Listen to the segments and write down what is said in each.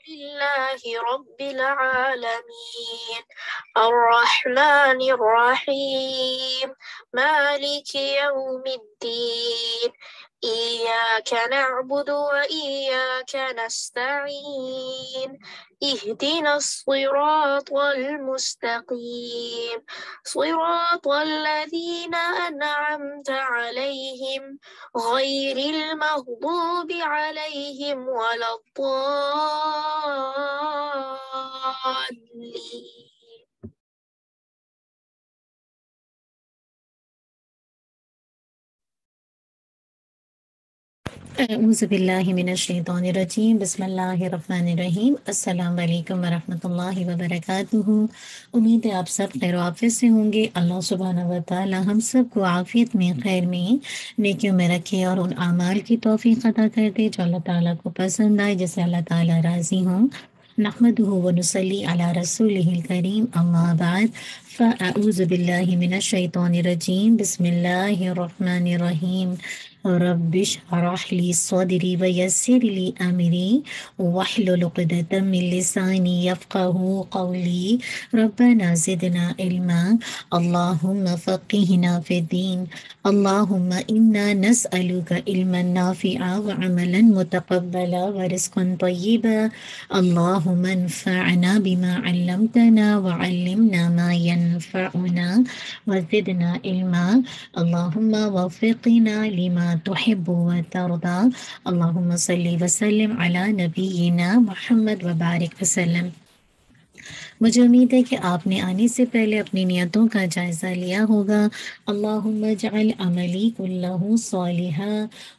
لله رب العالمين الرحمن الرحيم مالك يوم الدين إياك نعبد وإياك نستعين اهدنا الصراط المستقيم صراط الذين أنعمت عليهم غير المغضوب عليهم ولا الضالين. اعوذ باللہ من الشیطان الرجیم بسم اللہ الرحمن الرحیم السلام علیکم ورحمۃ اللہ وبرکاتہ۔ امید ہے آپ سب خیر و عافیت سے ہوں گے۔ اللہ سبحانہ و تعالی ہم سب کو عافیت میں، خیر میں، نیکیوں میں رکھے اور ان اعمال کی توفیق عطا کر دے جو اللہ تعالیٰ کو پسند آئے، جس سے اللہ تعالیٰ راضی ہوں۔ نحمدہ ونصلی علی رسولہ الکریم، اما بعد فاعوذ باللہ من الشیطان الرجیم بسم اللہ الرحمن الرحیم۔ رب اشرح لي صدري ويسر لي أمري واحلل عقدة من لساني يفقهوا قولي ربنا زدنا علما اللهم فقهنا في الدين اللهم إنا نسألك علما نافعا وعملا متقبلا ورزقا طيبا اللهم انفعنا بما علمتنا وعلمنا ما ينفعنا وزدنا علما اللهم وفقنا لما تحب وترضى اللهم صل وسلم على نبينا محمد وبارك وسلم۔ مجھے امید ہے کہ آپ نے آنے سے پہلے اپنی نیتوں کا جائزہ لیا ہوگا۔ اللہم اجعل عملی کلہ صالحا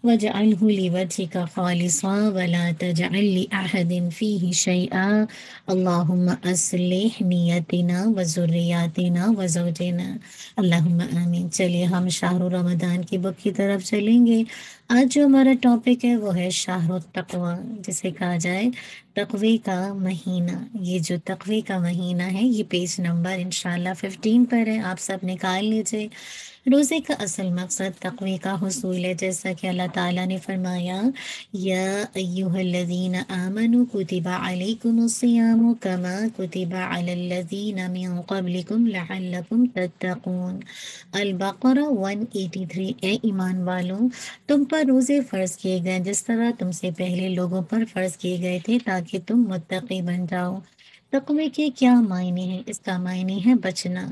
واجعلہ لوجہک خالصا ولا تجعل لأحد فیہ شیئا اللہم اصلح نیتنا وذریاتنا وزوجنا اللہم آمین۔ چلیے ہم شہر رمضان کی بک کی طرف چلیں گے۔ آج جو ہمارا ٹاپک ہے وہ ہے شہر التقوی، جسے کہا جائے تقوی کا مہینہ۔ یہ جو تقوی کا مہینہ ہے یہ پیج نمبر انشاءاللہ 15 پر ہے، آپ سب نکال لیجئے۔ روزے کا اصل مقصد تقوی کا حصول ہے، جیسا کہ اللہ تعالیٰ نے فرمایا یا ایہا الذین آمنوا کتب علیکم الصیام کما کتب علی الذین من قبلکم لعلکم تتقون۔ البقرہ 183۔ اے ایمان والوں، تم پر روزے فرض کیے گئے جس طرح تم سے پہلے لوگوں پر فرض کیے گئے تھے تاکہ تم متقی بن جاؤ۔ تقوی کے کیا معنی ہیں؟ اس کا معنی ہے بچنا۔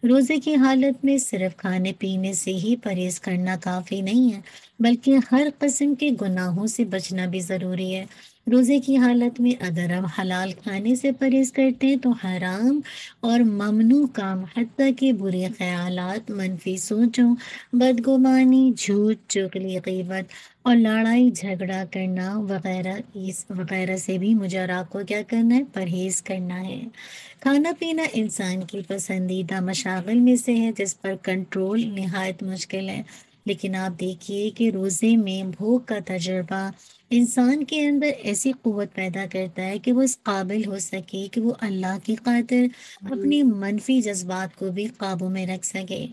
روزے کی حالت میں صرف کھانے پینے سے ہی پرہیز کرنا کافی نہیں ہے، بلکہ ہر قسم کے گناہوں سے بچنا بھی ضروری ہے۔ روزے کی حالت میں اگر ہم حلال کھانے سے پرہیز کرتے ہیں تو حرام اور ممنوع کام، حتیٰ کہ برے خیالات، منفی سوچوں، بدگمانی، جھوٹ، چغلی، غیبت اور لڑائی جھگڑا کرنا وغیرہ سے بھی مجرا کو کیا کرنا ہے؟ پرہیز کرنا ہے۔ کھانا پینا انسان کی پسندیدہ مشاغل میں سے ہے جس پر کنٹرول نہایت مشکل ہے، لیکن آپ دیکھیے کہ روزے میں بھوک کا تجربہ انسان کے اندر ایسی قوت پیدا کرتا ہے کہ وہ اس قابل ہو سکے کہ وہ اللہ کی خاطر اپنی منفی جذبات کو بھی قابو میں رکھ سکے۔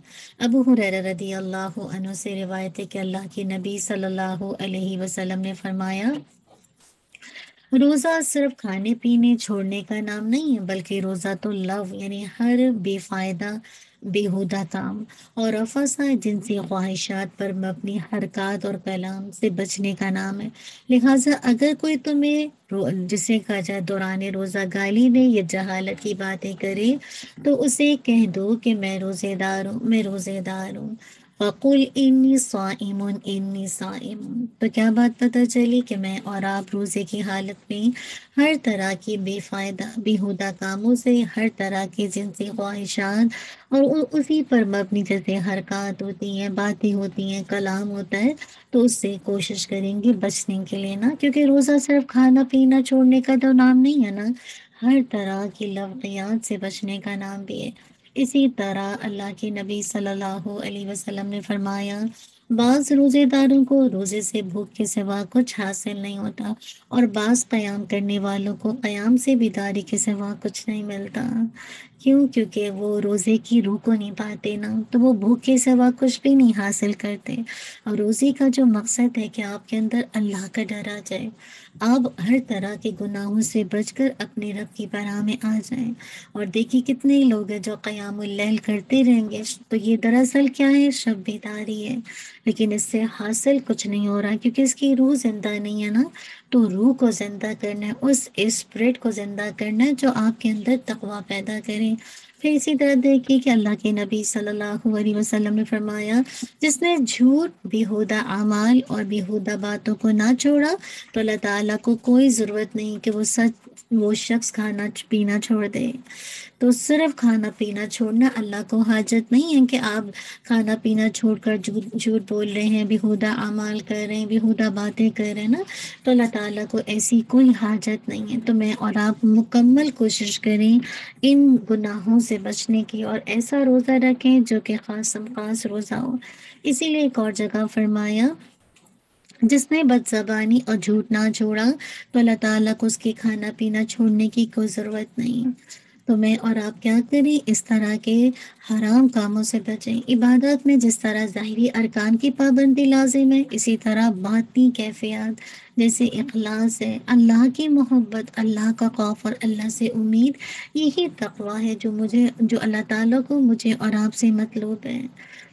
ابو ہریرہ رضی اللہ عنہ سے روایت ہے کہ اللہ کے نبی صلی اللہ علیہ وسلم نے فرمایا روزہ صرف کھانے پینے چھوڑنے کا نام نہیں ہے، بلکہ روزہ تو لو یعنی ہر بے فائدہ بیہودہ کام اور رفث جنسی خواہشات پر مبنی حرکات اور کلام سے بچنے کا نام ہے۔ لہٰذا اگر کوئی تمہیں جسے کہا جائے دوران روزہ گالی دے یا جہالت کی باتیں کرے تو اسے کہہ دو کہ میں روزے دار ہوں، میں روزے دار ہوں۔ وَقُلْ إِنِّي صَائِمٌ إِنِّي صَائِمٌ۔ تو کیا بات پتہ چلی کہ میں اور آپ روزے کی حالت میں ہر طرح کی بے فائدہ بیہودہ کاموں سے، ہر طرح کی جنسی خواہشات اور اسی پر مبنی جیسے حرکات ہوتی ہیں، باتیں ہوتی ہیں، کلام ہوتا ہے، تو اس سے کوشش کریں گے بچنے کے لیے نا، کیونکہ روزہ صرف کھانا پینا چھوڑنے کا تو نام نہیں ہے نا، ہر طرح کی لغویات سے بچنے کا نام بھی ہے۔ اسی طرح اللہ کے نبی صلی اللہ علیہ وسلم نے فرمایا بعض روزے داروں کو روزے سے بھوک کے سوا کچھ حاصل نہیں ہوتا، اور بعض قیام کرنے والوں کو قیام سے بیداری کے سوا کچھ نہیں ملتا۔ کیوں؟ کیونکہ وہ روزے کی روح کو نہیں پاتے نا، تو وہ بھوک کے سوا کچھ بھی نہیں حاصل کرتے۔ اور روزے کا جو مقصد ہے کہ آپ کے اندر اللہ کا ڈر آ جائے، آپ ہر طرح کے گناہوں سے بچ کر اپنے رب کی پناہ میں آ جائیں۔ اور دیکھیے کتنے لوگ ہیں جو قیام اللیل کرتے رہیں گے، تو یہ دراصل کیا ہے؟ شب بیداری ہے، لیکن اس سے حاصل کچھ نہیں ہو رہا کیونکہ اس کی روح زندہ نہیں ہے نا۔ تو روح کو زندہ کرنا ہے، اس اسپرٹ کو زندہ کرنا ہے جو آپ کے اندر تقویٰ پیدا کرے۔ پھر اسی طرح دیکھیے کہ اللہ کے نبی صلی اللہ علیہ وسلم نے فرمایا، جس نے جھوٹ، بیہودہ اعمال اور بیہودہ باتوں کو نہ چھوڑا تو اللہ تعالیٰ کو کوئی ضرورت نہیں کہ وہ شخص کھانا پینا چھوڑ دے۔ تو صرف کھانا پینا چھوڑنا، اللہ کو حاجت نہیں ہے کہ آپ کھانا پینا چھوڑ کر جھوٹ بول رہے ہیں، بیہودہ اعمال کر رہے ہیں، بیہودہ باتیں کر رہے ہیں نا، تو اللہ تعالیٰ کو ایسی کوئی حاجت نہیں ہے۔ تو میں اور آپ مکمل کوشش کریں ان گناہوں سے بچنے کی، اور ایسا روزہ رکھیں جو کہ خاص خاص روزہ ہو۔ اسی لیے ایک اور جگہ فرمایا، جس نے بد زبانی اور جھوٹ نہ چھوڑا تو اللہ تعالیٰ کو اس کے کھانا پینا چھوڑنے کی کوئی ضرورت نہیں۔ تو میں اور آپ کیا کریں؟ اس طرح کے حرام کاموں سے بچیں۔ عبادات میں جس طرح ظاہری ارکان کی پابندی لازم ہے، اسی طرح باطنی کیفیات جیسے اخلاص ہے، اللہ کی محبت، اللہ کا خوف اور اللہ سے امید، یہی تقویٰ ہے جو اللہ تعالیٰ کو مجھے اور آپ سے مطلوب ہے۔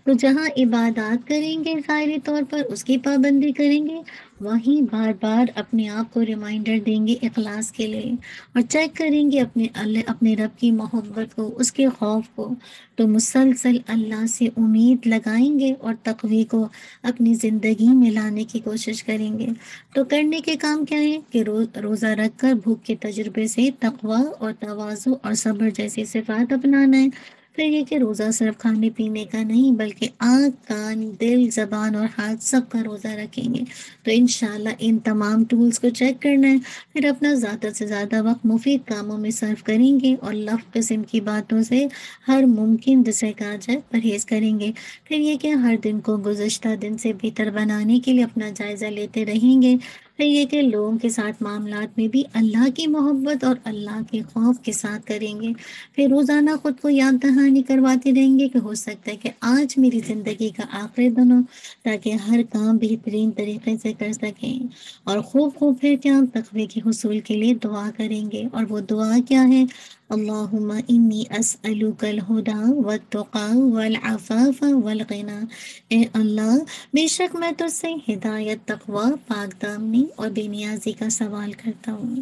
تو جہاں عبادات کریں گے ظاہری طور پر اس کی پابندی کریں گے، وہیں بار بار اپنے آپ کو ریمائنڈر دیں گے اخلاص کے لیے، اور چیک کریں گے اپنے رب کی محبت کو، اس کے خوف کو، تو مسلسل اللہ سے امید لگائیں گے اور تقوی کو اپنی زندگی میں لانے کی کوشش کریں گے۔ تو کرنے کے کام کیا ہے کہ روزہ رکھ کر بھوک کے تجربے سے تقوی اور تواضع اور صبر جیسی صفات اپنانا ہے۔ پھر یہ کہ روزہ صرف کھانے پینے کا نہیں بلکہ آنکھ، کان، دل، زبان اور ہاتھ سب کا روزہ رکھیں گے۔ تو انشاءاللہ ان تمام ٹولز کو چیک کرنا ہے، پھر اپنا زیادہ سے زیادہ وقت مفید کاموں میں صرف کریں گے، اور لف قسم کی باتوں سے ہر ممکن جسے کہا جائے پرہیز کریں گے۔ پھر یہ کہ ہر دن کو گزشتہ دن سے بہتر بنانے کے لیے اپنا جائزہ لیتے رہیں گے۔ پھر یہ کہ لوگوں کے ساتھ معاملات میں بھی اللہ کی محبت اور اللہ کے خوف کے ساتھ کریں گے۔ پھر روزانہ خود کو یاد دہانی کرواتے رہیں گے کہ ہو سکتا ہے کہ آج میری زندگی کا آخری دن ہو، تاکہ ہر کام بہترین طریقے سے کر سکیں۔ اور خوب پھر کیا تقوی کے حصول کے لیے دعا کریں گے، اور وہ دعا کیا ہے؟ اللہم انی اسألک الہدی والتقی والعفاف والغنی۔ اے اللہ، بے شک میں تجھ سے ہدایت، تقوی، پاک دامنی اور بے نیازی کا سوال کرتا ہوں۔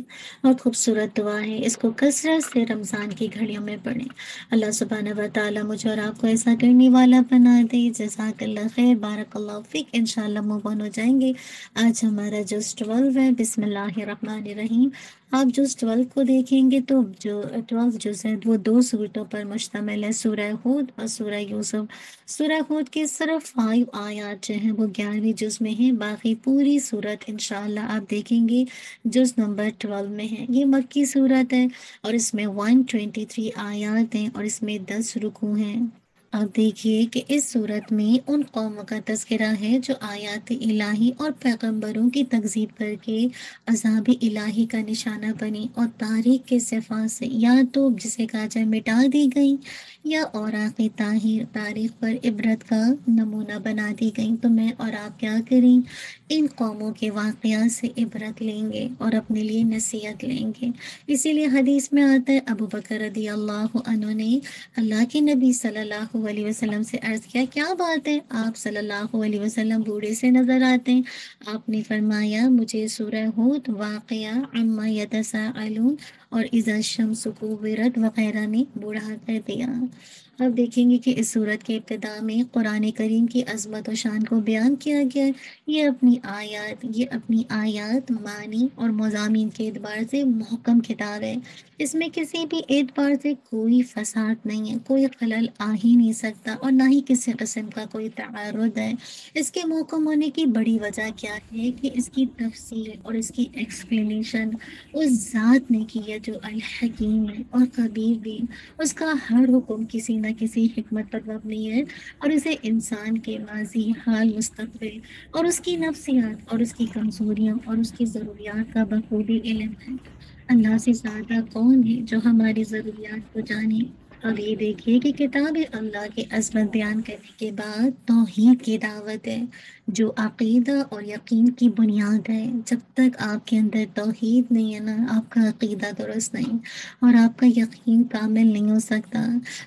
بہت خوبصورت دعا ہے، اس کو کثرت سے رمضان کی گھڑیوں میں پڑھیں۔ اللہ سبحانہ و تعالیٰ مجھے اور آپ کو ایسا کرنے والا بنا دے۔ جزاک اللہ خیر، بارک اللہ فیک۔ انشاءاللہ موو آن ہو جائیں گے۔ آج ہمارا جز 12 ہے، بسم اللہ الرحمن الرحیم۔ آپ جز 12 کو دیکھیں گے تو جو 12 جز ہے وہ 2 صورتوں پر مشتمل ہے، سورہ ہود اور سورہ یوسف۔ سورہ ہود کے صرف 5 آیات جو ہیں وہ 11ویں جز میں ہیں، باقی پوری صورت انشاءاللہ آپ دیکھیں گے جز نمبر 12 میں ہے۔ یہ مکی صورت ہے اور اس میں 123 آیات ہیں، اور اس میں 10 رکوع ہیں۔ آپ دیکھیے کہ اس صورت میں ان قوموں کا تذکرہ ہے جو آیات الہی اور پیغمبروں کی تکذیب کر کے عذاب الہی کا نشانہ بنی، اور تاریخ کے صفات سے یا تو جسے کہا جائے مٹا دی گئی، یا اوراق تاریخ پر عبرت کا نمونہ بنا دی گئی۔ تو میں اور آپ کیا کریں؟ ان قوموں کے واقعات سے عبرت لیں گے اور اپنے لیے نصیحت لیں گے۔ اسی لیے حدیث میں آتا ہے، ابو بکر رضی اللہ عنہ نے اللہ کے نبی صلی اللہ علیہ وسلم سے عرض کیا، کیا بات ہے، آپ صلی اللہ علیہ وسلم بوڑھے سے نظر آتے ہیں؟ آپ نے فرمایا، مجھے سورہ ہود، واقعہ، عما یتساءلون اور اذا الشمس کورت وغیرہ نے بوڑھا کر دیا۔ اب دیکھیں گے کہ اس سورت کے ابتدا میں قرآن کریم کی عظمت و شان کو بیان کیا گیا ہے۔ یہ اپنی آیات، معنی اور مضامین کے اعتبار سے محکم کتاب ہے۔ اس میں کسی بھی اعتبار سے کوئی فساد نہیں ہے، کوئی خلل آ ہی نہیں سکتا، اور نہ ہی کسی قسم کا کوئی تعارض ہے۔ اس کے محکم ہونے کی بڑی وجہ کیا ہے کہ اس کی تفسیر اور اس کی ایکسپلینیشن اس ذات نے کی ہے جو الحکیم ہے اور خبیر بھی۔ اس کا ہر حکم کسی نہ کسی حکمت پر مبنی ہے، اور اسے انسان کے ماضی، حال، مستقبل اور اس کی نفسیات اور اس کی کمزوریاں اور اس کی ضروریات کا بخوبی علم ہے۔ اللہ سے زیادہ کون ہے جو ہماری ضروریات کو جانے؟ اب یہ دیکھیے کہ کتاب اللہ کی عظمت بیان کرنے کے بعد توحید کی دعوت ہے، جو عقیدہ اور یقین کی بنیاد ہے۔ جب تک آپ کے اندر توحید نہیں ہے نا، آپ کا عقیدہ درست نہیں اور آپ کا یقین کامل نہیں ہو سکتا۔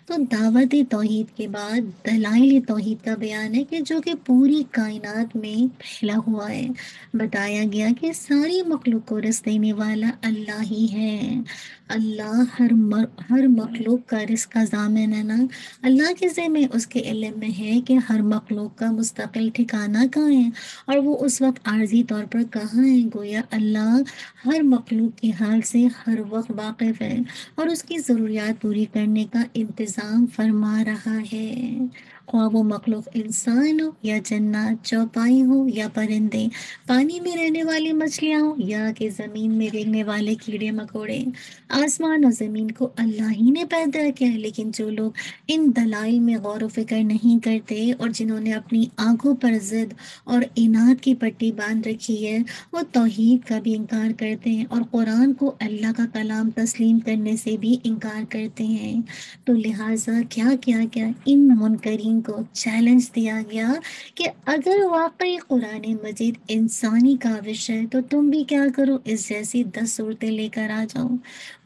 تو دعوت توحید کے بعد دلائل توحید کا بیان ہے کہ جو کہ پوری کائنات میں پھیلا ہوا ہے۔ بتایا گیا کہ ساری مخلوق کو رزق دینے والا اللہ ہی ہے۔ اللہ ہر مخلوق کا رزق کا ضامن ہے نا۔ اللہ کے ذمہ اس کے علم میں ہے کہ ہر مخلوق کا مستقل ٹھکانہ کہاں ہے اور وہ اس وقت عارضی طور پر کہاں ہے۔ گویا اللہ ہر مخلوق کے حال سے ہر وقت واقف ہے اور اس کی ضروریات پوری کرنے کا انتظام فرما رہا ہے۔ خواہ وہ مخلوق انسان ہو یا جنات، چوپائی ہو یا پرندے، پانی میں رہنے والی مچھلیاں ہوں یا کہ زمین میں رہنے والے کیڑے مکوڑے، آسمان اور زمین کو اللہ ہی نے پیدا کیا ہے۔ لیکن جو لوگ ان دلائل میں غور و فکر نہیں کرتے اور جنہوں نے اپنی آنکھوں پر ضد اور اناد کی پٹی باندھ رکھی ہے، وہ توحید کا بھی انکار کرتے ہیں اور قرآن کو اللہ کا کلام تسلیم کرنے سے بھی انکار کرتے ہیں۔ تو لہٰذا کیا کیا گیا؟ ان منکرین کو چیلنج دیا گیا کہ اگر واقعی قرآن مجید انسانی کاوش ہے تو تم بھی کیا کرو، اس جیسی 10 صورتیں لے کر آ جاؤ۔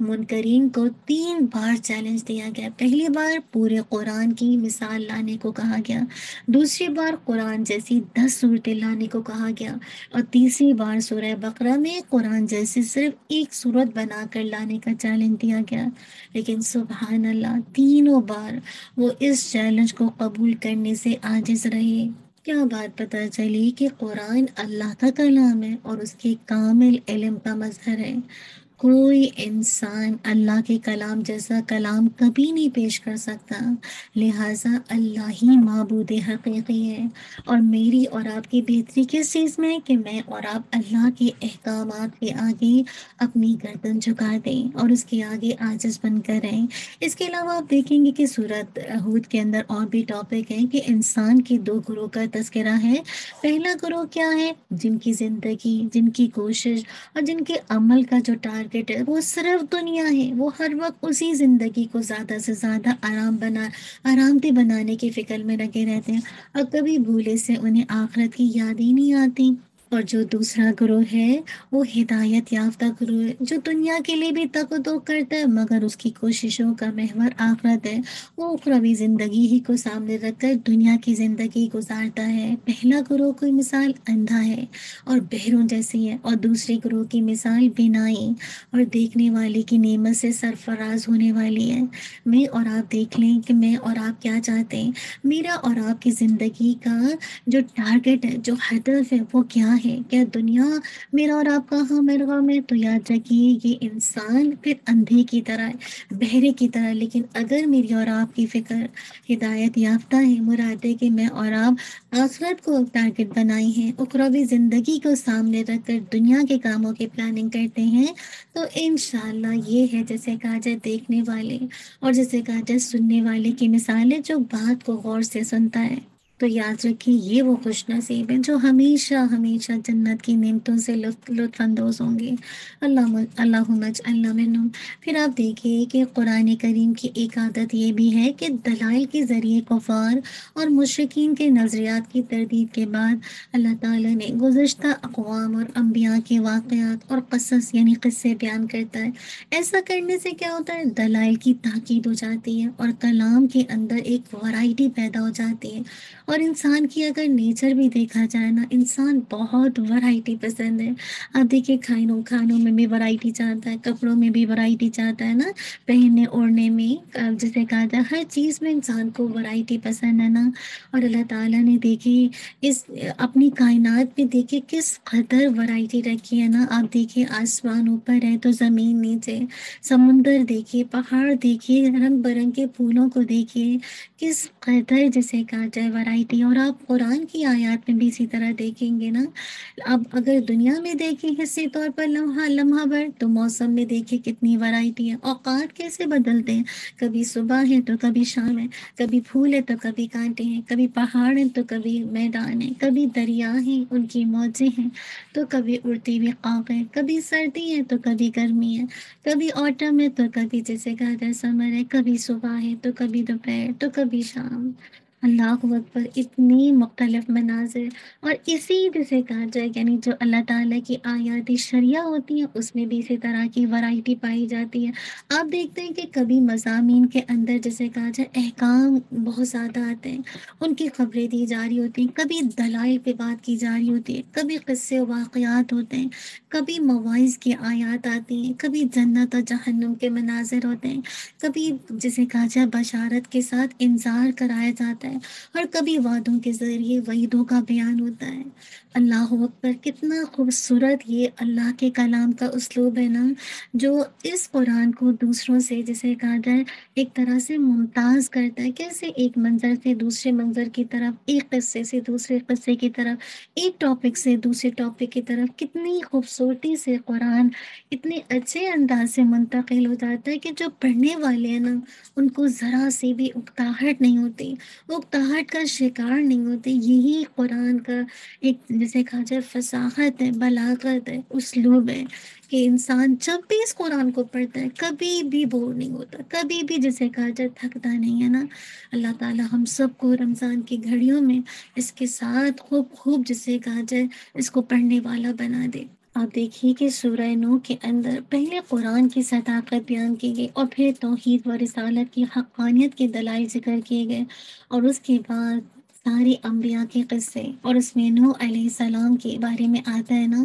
منکرین کو 3 بار چیلنج دیا گیا۔ پہلی بار پورے قرآن کی مثال لانے کو کہا گیا، دوسری بار قرآن جیسی 10 صورتیں لانے کو کہا گیا، اور تیسری بار سورہ بقرہ میں قرآن جیسی صرف ایک صورت بنا کر لانے کا چیلنج دیا گیا۔ لیکن سبحان اللہ، تینوں بار وہ اس چیلنج کو قبول کرنے سے عاجز رہے۔ کیا بات پتہ چلی کہ قرآن اللہ کا کلام ہے اور اس کے کامل علم کا مظہر ہے۔ کوئی انسان اللہ کے کلام جیسا کلام کبھی نہیں پیش کر سکتا، لہٰذا اللہ ہی معبود حقیقی ہے۔ اور میری اور آپ کی بہتری کس چیز میں ہے کہ میں اور آپ اللہ کے احکامات کے آگے اپنی گردن جھکا دیں اور اس کے آگے عاجز بن کر رہیں۔ اس کے علاوہ آپ دیکھیں گے کہ سورۃ ہود کے اندر اور بھی ٹاپک ہیں کہ انسان کے 2 گروہ کا تذکرہ ہے۔ پہلا گروہ کیا ہے؟ جن کی زندگی، جن کی کوشش اور جن کے عمل کا جو ٹارگٹ ہے وہ صرف دنیا ہے۔ وہ ہر وقت اسی زندگی کو زیادہ سے زیادہ آرام دہ بنانے کی فکر میں لگے رہتے ہیں اور کبھی بھولے سے انہیں آخرت کی یاد ہی نہیں آتی۔ اور جو دوسرا گروہ ہے وہ ہدایت یافتہ گروہ ہے، جو دنیا کے لیے بھی تگ و دو کرتا ہے مگر اس کی کوششوں کا محور آخرت ہے۔ وہ اخروی زندگی ہی کو سامنے رکھ کر دنیا کی زندگی گزارتا ہے۔ پہلا گروہ کی مثال اندھا ہے اور بہروں جیسی ہے، اور دوسری گروہ کی مثال بینائی اور دیکھنے والے کی نعمت سے سرفراز ہونے والی ہے۔ میں اور آپ دیکھ لیں کہ میں اور آپ کیا چاہتے ہیں۔ میرا اور آپ کی زندگی کا جو ٹارگٹ ہے، جو ہدف ہے وہ کیا ہے؟ کیا دنیا میرا اور آپ کا ہم ہے؟ تو یاد رکھیے یہ انسان پھر اندھے کی طرح ہے، بہرے کی طرح۔ لیکن اگر میری اور آپ کی فکر ہدایت یافتہ ہے، مراد ہے کہ میں اور آپ آخرت کو ٹارگٹ بنائی ہیں، اخروی زندگی کو سامنے رکھ کر دنیا کے کاموں کی پلاننگ کرتے ہیں، تو انشاءاللہ یہ ہے جیسے کہا جائے دیکھنے والے اور جیسے کہا جائے سننے والے کی مثال ہے جو بات کو غور سے سنتا ہے۔ تو یاد رکھیے یہ وہ خوش نصیب ہیں جو ہمیشہ ہمیشہ جنت کی نعمتوں سے لطف اندوز ہوں گے۔ اللہم اجعلنا منہم۔ پھر آپ دیکھیے کہ قرآن کریم کی ایک عادت یہ بھی ہے کہ دلائل کے ذریعے کفار اور مشرکین کے نظریات کی تردید کے بعد اللہ تعالیٰ نے گزشتہ اقوام اور انبیاء کے واقعات اور قصص یعنی قصے بیان کرتا ہے۔ ایسا کرنے سے کیا ہوتا ہے؟ دلائل کی تاکید ہو جاتی ہے اور کلام کے اندر ایک ورائٹی پیدا ہو جاتی ہے۔ اور انسان کی اگر نیچر بھی دیکھا جائے نا، انسان بہت ورائٹی پسند ہے۔ آپ دیکھیے کھانوں میں بھی ورائٹی چاہتا ہے، کپڑوں میں بھی ورائٹی چاہتا ہے نا، پہننے اوڑھنے میں جسے کہا جائے ہر چیز میں انسان کو ورائٹی پسند ہے نا۔ اور اللہ تعالیٰ نے دیکھی اس اپنی کائنات میں دیکھے کس قدر ورائٹی رکھی ہے نا۔ آپ دیکھیے آسمان اوپر ہے تو زمین نیچے، سمندر دیکھیے، پہاڑ دیکھیے، رنگ برنگ کے پھولوں کو دیکھیے، کس قدر جسے کہا جائے ورائٹی ورائٹی ہے، اور آپ قرآن کی آیات میں بھی اسی طرح دیکھیں گے نا. اب اگر دنیا میں دیکھیں حصے طور پر لمحہ لمحہ بھر، تو موسم میں دیکھیں کتنی ورائٹی ہے، اوقات کیسے بدلتے ہیں. کبھی صبح ہے تو کبھی شام ہے، کبھی پھول ہے تو کبھی کانٹے ہیں، کبھی پہاڑ ہیں تو کبھی میدان ہے، کبھی دریا ہیں ان کی موجیں ہیں تو کبھی اڑتی ہوئی قاق ہے، کبھی سردی ہے تو کبھی گرمی ہے، کبھی آٹم ہے تو کبھی جیسے کہا جائے سمر ہے، کبھی صبح ہے تو کبھی دوپہر تو کبھی شام. اللہ اکبر، اتنی مختلف مناظر. اور اسی جیسے کہا جائے یعنی جو اللہ تعالیٰ کی آیات شریعہ ہوتی ہیں اس میں بھی اسی طرح کی ورائٹی پائی جاتی ہے. آپ دیکھتے ہیں کہ کبھی مضامین کے اندر جیسے کہا جائے احکام بہت زیادہ آتے ہیں، ان کی خبریں دی جا رہی ہوتی ہیں، کبھی دلائل پہ بات کی جا رہی ہوتی ہے، کبھی قصے و واقعات ہوتے ہیں، کبھی مواعظ کی آیات آتی ہیں، کبھی جنت اور جہنم کے مناظر ہوتے ہیں، کبھی جسے کہا جائے بشارت کے ساتھ انذار کرایا جاتا ہے، اور کبھی وعدوں کے ذریعے وعیدوں کا بیان ہوتا ہے. اللہ اکبر، کتنا خوبصورت یہ اللہ کے کلام کا اسلوب ہے نا، جو اس قرآن کو دوسروں سے جسے کہا جائے ایک طرح سے ممتاز کرتا ہے. کیسے ایک منظر سے دوسرے منظر کی طرف، ایک قصے سے دوسرے قصے کی طرف، ایک ٹاپک سے دوسرے ٹاپک کی طرف، کتنی خوبصورتی سے قرآن اتنے اچھے انداز سے منتقل ہو جاتا ہے کہ جو پڑھنے والے ہیں نا ان کو ذرا سی بھی اکتاہٹ نہیں ہوتی، وہ اکتاہٹ کا شکار نہیں ہوتے. یہی قرآن کا ایک جیسے کہا جائے فصاحت ہے، بلاغت ہے، اسلوب ہے کہ انسان جب بھی اس قرآن کو پڑھتا ہے کبھی بھی بور نہیں ہوتا، کبھی بھی جیسے کہا جائے تھکتا نہیں ہے نا. اللہ تعالی ہم سب کو رمضان کی گھڑیوں میں اس کے ساتھ خوب خوب جسے کہا جائے اس کو پڑھنے والا بنا دے. آپ دیکھیے کہ سورہ نو کے اندر پہلے قرآن کی صداقت بیان کی گئی، اور پھر توحید و رسالت کی حقانیت کے دلائل ذکر کیے گئے، اور اس کے بعد سارے انبیاء کے قصے. اور اس میں نوح علیہ السلام کے بارے میں آتا ہے نا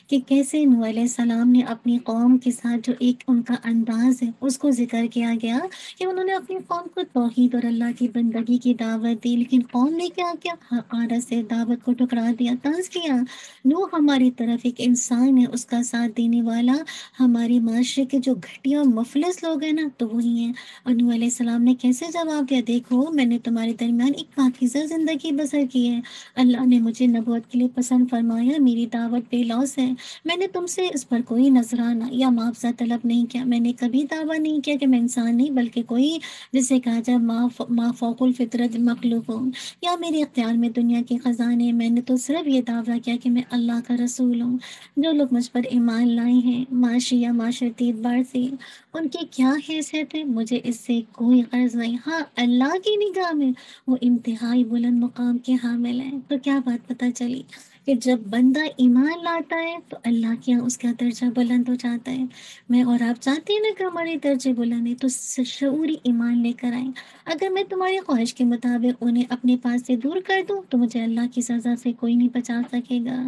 کہ کیسے نوح علیہ السلام نے اپنی قوم کے ساتھ جو ایک ان کا انداز ہے اس کو ذکر کیا گیا کہ انہوں نے اپنی قوم کو توحید اور اللہ کی بندگی کی دعوت دی، لیکن قوم نے کیا کیا، حقارت سے دعوت کو ٹکرا دیا، طنز کیا. نوح ہماری طرف ایک انسان ہے، اس کا ساتھ دینے والا ہمارے معاشرے کے جو گھٹیا مفلس لوگ ہیں نا تو وہی ہیں. اور نوح علیہ السلام نے کیسے جواب دیا، دیکھو میں نے تمہارے درمیان ایک پاکیزہ زندگی بسر کی ہے، اللہ نے مجھے نبوت کے لیے پسند فرمایا، میری دعوت بے لوث ہے، میں نے تم سے اس پر کوئی نذرانہ یا معاوضہ طلب نہیں کیا، میں نے کبھی دعویٰ نہیں کیا کہ میں انسان نہیں بلکہ کوئی جسے کہا جائے ما فوق الفطرت مخلوق ہوں، یا میرے اختیار میں دنیا کے خزانے. میں نے تو صرف یہ دعویٰ کیا کہ میں اللہ کا رسول ہوں. جو لوگ مجھ پر ایمان لائے ہیں معاشی یا معاشرتی اعتبار سے، ان کی کیا حیثیت ہے مجھے اس سے کوئی غرض نہیں. ہاں اللہ کی نگاہ میں وہ انتہائی بلند مقام کے حامل ہیں. تو کیا بات پتہ چلی کہ جب بندہ ایمان لاتا ہے تو اللہ کے یہاں اس کا درجہ بلند ہو جاتا ہے. میں اور آپ چاہتے ہیں نا کہ ہمارے درجے بلند ہیں، تو شعوری ایمان لے کر آئیں. اگر میں تمہاری خواہش کے مطابق انہیں اپنے پاس سے دور کر دوں تو مجھے اللہ کی سزا سے کوئی نہیں بچا سکے گا.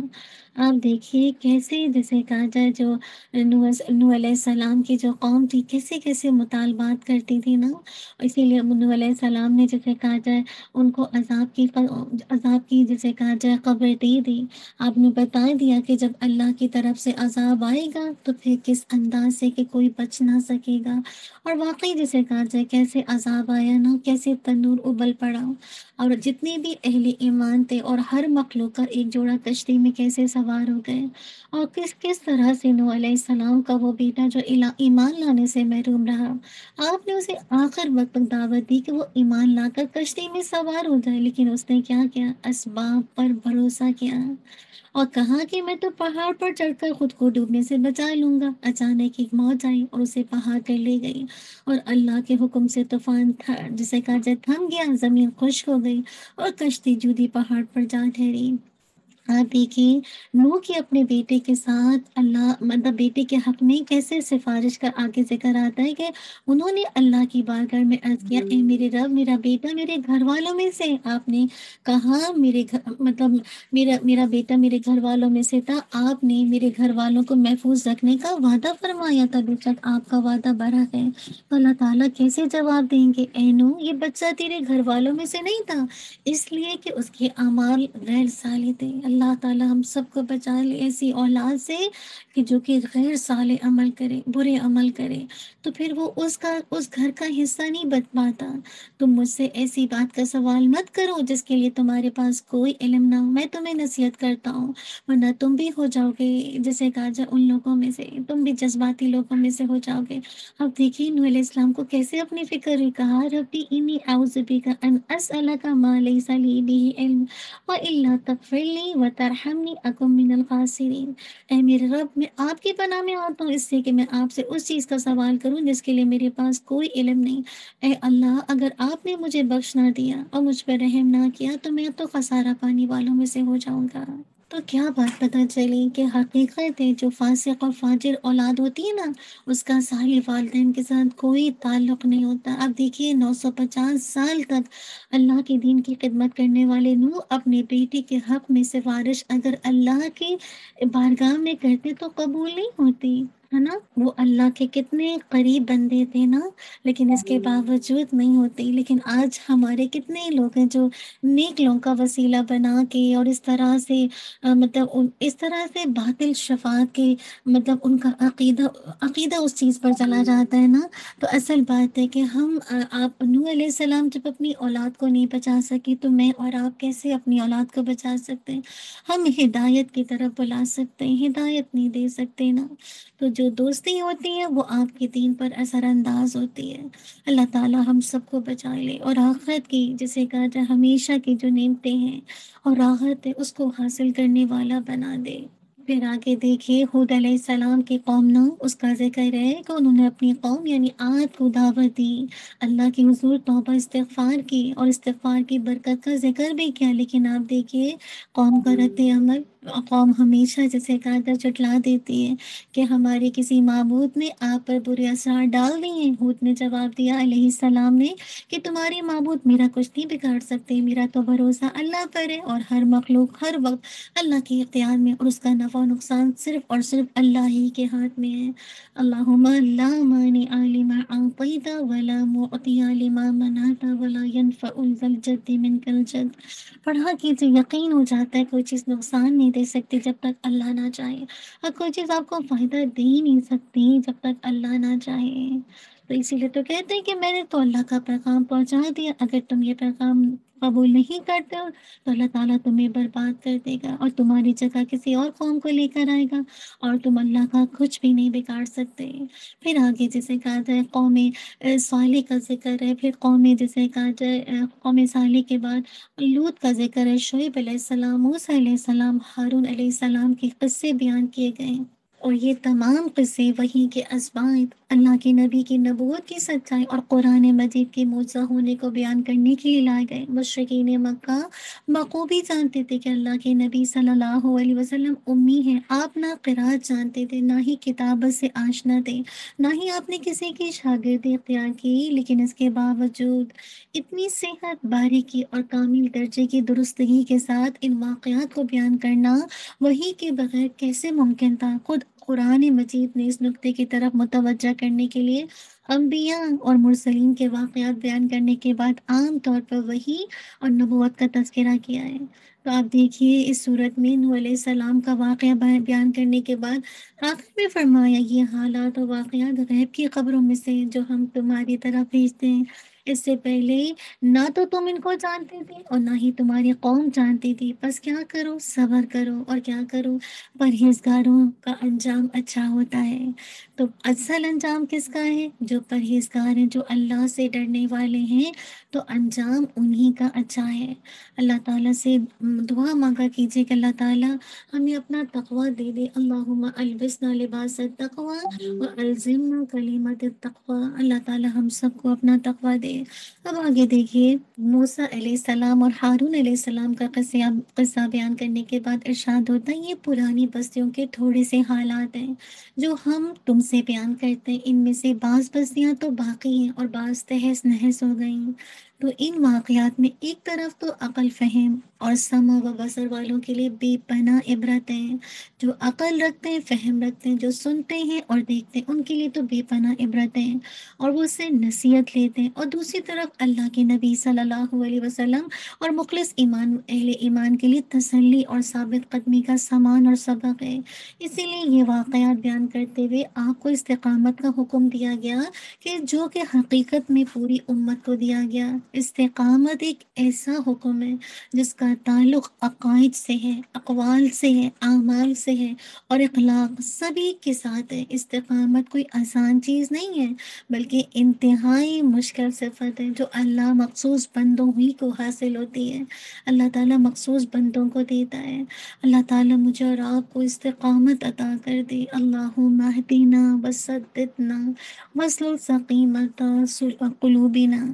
آپ دیکھیے کیسے جیسے کہا جائے جو نوح علیہ السلام کی جو قوم تھی کیسے کیسے مطالبات کرتی تھی نا. اسی لیے نوح علیہ السلام نے جیسے کہا جائے ان کو عذاب کی جیسے کہا جائے خبر دے دی. آپ نے بتا دیا کہ جب اللہ کی طرف سے عذاب آئے گا تو پھر کس انداز سے کہ کوئی بچ نہ سکے گا. اور واقعی جیسے کہا جائے کیسے عذاب آیا نا، کیسے تنور ابل پڑا، اور جتنے بھی اہل ایمان تھے اور ہر مخلوق کا ایک جوڑا کشتی میں کیسے سوار ہو گئے، اور کس طرح سے نوح علیہ السلام کا وہ بیٹا جو ایمان لانے سے محروم رہا، آپ نے اسے آخر وقت تک دعوت دی کہ وہ ایمان لا کر کشتی میں سوار ہو جائے، لیکن اس نے کیا کیا، اسباب پر بھروسہ کیا اور کہا کہ میں تو پہاڑ پر چڑھ کر خود کو ڈوبنے سے بچا لوں گا. اچانک ایک موج آئی اور اسے پہاڑ کر لے گئی، اور اللہ کے حکم سے طوفان جسے کہا جائے تھم گیا، زمین خشک ہو گئی اور کشتی جودی پہاڑ پر جا ٹھہری. آپ دیکھیے نوح کی اپنے بیٹے کے ساتھ اللہ مطلب بیٹے کے حق میں کیسے سفارش کا آگے ذکر آتا ہے کہ انہوں نے اللہ کی بارگاہ میں عرض کیا، اے میرے رب میرا بیٹا میرے گھر والوں میں سے. آپ نے کہا میرے گھر مطلب میرا بیٹا میرے گھر والوں میں سے تھا، آپ نے میرے گھر والوں کو محفوظ رکھنے کا وعدہ فرمایا تھا، بے شک آپ کا وعدہ بڑا ہے. تو اللہ تعالیٰ کیسے جواب دیں گے، اے نوح یہ بچہ تیرے گھر والوں میں سے نہیں تھا، اس لیے کہ اس کے اعمال غیر صالح تھے. اللہ تعالی ہم سب کو بچا لے ایسی اولاد سے کہ جو کہ غیر صالح عمل کرے، برے عمل کرے، تو پھر وہ اس گھر کا حصہ نہیں بن پاتا۔ تم مجھ سے ایسی بات کا سوال مت کرو جس کے لیے تمہارے پاس کوئی علم نہ ہو، میں تمہیں نصیحت کرتا ہوں، ورنہ تم بھی ہو جاؤ گے جیسے کہا جائے ان لوگوں میں سے، تم بھی جذباتی لوگوں میں سے ہو جاؤ گے۔ اب دیکھیے نوح علیہ السلام کو کیسے اپنی فکر ہوئی، کہا ربی انی اعوذ بک ان اسألک ما لیس لی بہ علم والا تغفر لی وترحمنی اکن من الخاسرین۔ اے میرے رب، میں آپ کی پناہ میں آتا ہوں اس سے کہ میں آپ سے اس چیز کا سوال کروں جس کے لیے میرے پاس کوئی علم نہیں۔ اے اللہ، اگر آپ نے مجھے بخش نہ دیا اور مجھ پر رحم نہ کیا تو میں تو خسارہ پانے والوں میں سے ہو جاؤں گا۔ تو کیا بات پتہ چلی کہ حقیقت ہے جو فاسق اور فاجر اولاد ہوتی ہے نا، اس کا صالح والدین کے ساتھ کوئی تعلق نہیں ہوتا۔ اب دیکھیے 950 سال تک اللہ کے دین کی خدمت کرنے والے نوح اپنے بیٹی کے حق میں سفارش اگر اللہ کی بارگاہ میں کرتے تو قبول نہیں ہوتی، ہے نا؟ وہ اللہ کے کتنے قریب بندے تھے نا، لیکن اس کے باوجود نہیں ہوتی۔ لیکن آج ہمارے کتنے لوگ ہیں جو نیک لوگوں کا وسیلہ بنا کے اور اس طرح سے مطلب اس طرح سے باطل شفاعت کے مطلب ان کا عقیدہ اس چیز پر چلا جاتا ہے نا۔ تو اصل بات ہے کہ ہم آپ نوح علیہ السلام جب اپنی اولاد کو نہیں بچا سکی تو میں اور آپ کیسے اپنی اولاد کو بچا سکتے ہیں؟ ہم ہدایت کی طرف بلا سکتے ہیں، ہدایت نہیں دے سکتے نا۔ تو جو دوستی ہوتی ہے وہ آپ کے دین پر اثر انداز ہوتی ہے۔ اللہ تعالی ہم سب کو بچا لے اور آخرت کی جسے کہا جائے ہمیشہ کی جو نعمتیں ہیں اور راحت ہے اس کو حاصل کرنے والا بنا دے۔ پھر آگے دیکھیے حود علیہ السلام کی قوم نا، اس کا ذکر ہے کہ انہوں نے اپنی قوم یعنی عاد کو دعوت دی، اللہ کی حضور توبہ استغفار کی اور استغفار کی برکت کا ذکر بھی کیا، لیکن آپ دیکھیے قوم کا رد عمل، قوم ہمیشہ جیسے کہا جائے جھٹلا دیتی ہے کہ ہمارے کسی معبود نے آپ پر برے اثرات ڈال دیے ہیں۔ حود نے جواب دیا علیہ السلام نے کہ تمہارے معبود میرا کچھ نہیں بگاڑ سکتے، میرا تو بھروسہ اللہ پر ہے اور ہر مخلوق ہر وقت اللہ کے اختیار میں، اور اس کا نفع و نقصان صرف اور صرف اللہ ہی کے ہاتھ میں ہے۔ اللہم لا مانع لما اعطیت ولا معطی لما منعت ولا ينفع ذا الجد منک الجد۔ پڑھا کیجئے، یقین ہو جاتا ہے کوئی چیز نقصان نہیں دے سکتی جب تک اللہ نہ چاہے، اور کوئی چیز آپ کو فائدہ دے ہی نہیں سکتی جب تک اللہ نہ چاہے۔ تو اسی لیے تو کہتے ہیں کہ میں نے تو اللہ کا پیغام پہنچا دیا، اگر تم یہ پیغام قبول نہیں کرتے ہو تو اللہ تعالیٰ تمہیں برباد کر دے گا اور تمہاری جگہ کسی اور قوم کو لے کر آئے گا، اور تم اللہ کا کچھ بھی نہیں بگاڑ سکتے۔ پھر آگے جسے کہا جائے قوم صالح کا ذکر ہے، پھر قوم جسے کہا جائے قوم صالح کے بعد لوط کا ذکر ہے، شعیب علیہ السلام، موسیٰ علیہ السلام، ہارون علیہ السلام کے قصے بیان کیے گئے، اور یہ تمام قصے وحی کے اسباط، اللہ کے نبی کی نبوت کی سچائی اور قرآن مجید کے معجزہ ہونے کو بیان کرنے کے لیے لائے گئے۔ مشرکین مکہ بخوبی جانتے تھے کہ اللہ کے نبی صلی اللہ علیہ وسلم امی ہیں، آپ نہ قرات جانتے تھے، نہ ہی کتابت سے آشنا تھے، نہ ہی آپ نے کسی کی شاگردی اختیار کی، لیکن اس کے باوجود اتنی صحت، باریکی اور کامل درجے کی درستگی کے ساتھ ان واقعات کو بیان کرنا وحی کے بغیر کیسے ممکن تھا؟ خود قرآن مجید نے اس نقطے کی طرف متوجہ کرنے کے لیے انبیاء اور مرسلین کے واقعات بیان کرنے کے بعد عام طور پر وحی اور نبوت کا تذکرہ کیا ہے۔ تو آپ دیکھیے اس صورت میں نوح علیہ السلام کا واقعہ بیان کرنے کے بعد آخر میں فرمایا یہ حالات و واقعات غیب کی خبروں میں سے جو ہم تمہاری طرف بھیجتے ہیں، اس سے پہلے نہ تو تم ان کو جانتے تھے اور نہ ہی تمہاری قوم جانتی تھی، بس کیا کرو، صبر کرو، اور کیا کرو، پرہیزگاروں کا انجام اچھا ہوتا ہے۔ تو اصل انجام کس کا ہے؟ جو پرہیزگار ہیں، جو اللہ سے ڈرنے والے ہیں، تو انجام انہی کا اچھا ہے۔ اللہ تعالیٰ سے دعا مانگا کیجیے کہ اللہ تعالیٰ ہمیں اپنا تقوی دے دے، اللہم البسنا لباس التقوی والزمنا کلمۃ التقوی۔ اللہ تعالیٰ ہم سب کو اپنا تقوی دے۔ اب آگے دیکھیے موسیٰ علیہ السلام اور ہارون علیہ السلام کا قصہ بیان کرنے کے بعد ارشاد ہوتا ہے یہ پرانی بستیوں کے تھوڑے سے حالات ہیں جو ہم تم سے بیان کرتے ہیں، ان میں سے بعض بستیاں تو باقی ہیں اور بعض تہس نہس ہو گئیں، تو ان واقعات میں ایک طرف تو عقل فہم اور سمع و بصر والوں کے لیے بے پناہ عبرتیں ہیں، جو عقل رکھتے ہیں، فہم رکھتے ہیں، جو سنتے ہیں اور دیکھتے ہیں، ان کے لیے تو بے پناہ عبرتیں ہیں اور وہ اس سے نصیحت لیتے ہیں۔ اور دوسری طرف اللہ کے نبی صلی اللہ علیہ وسلم اور مخلص ایمان اہل ایمان کے لیے تسلی اور ثابت قدمی کا سامان اور سبق ہے۔ اسی لیے یہ واقعات بیان کرتے ہوئے آپ کو استقامت کا حکم دیا گیا کہ جو کہ حقیقت میں پوری امت کو دیا گیا۔ استقامت ایک ایسا حکم ہے جس کا تعلق عقائد سے ہے، اقوال سے ہے، اعمال سے ہے اور اخلاق سبھی کے ساتھ ہے۔ استقامت کوئی آسان چیز نہیں ہے بلکہ انتہائی مشکل صفت ہے جو اللہ مخصوص بندوں ہی کو حاصل ہوتی ہے۔ اللہ تعالیٰ مخصوص بندوں کو دیتا ہے۔ اللہ تعالیٰ مجھے اور آپ کو استقامت عطا کر دے۔ اللہم اہدنا وسددنا واسلل سقیمۃ قلوبنا۔